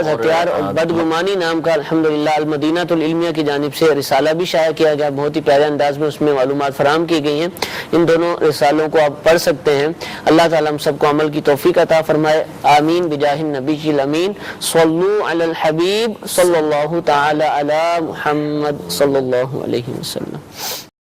ہتھیار اور بدگمانی نام کا الحمدللہ المدینہ العلمیہ کی جانب سے رسالہ بھی شائع کیا گیا. بہت ہی پیارے انداز میں اس میں معلومات فراہم کی گئی ہیں. ان دونوں رسالوں کو آپ پڑھ سکتے ہیں. اللہ تعالیٰ ہم سب کو عمل کی توفیق عطا فرمائے. آمین بجاہ النبی الامین. صلو علی الحبیب صلی اللہ تعالی علی محمد صلی اللہ علیہ وسلم.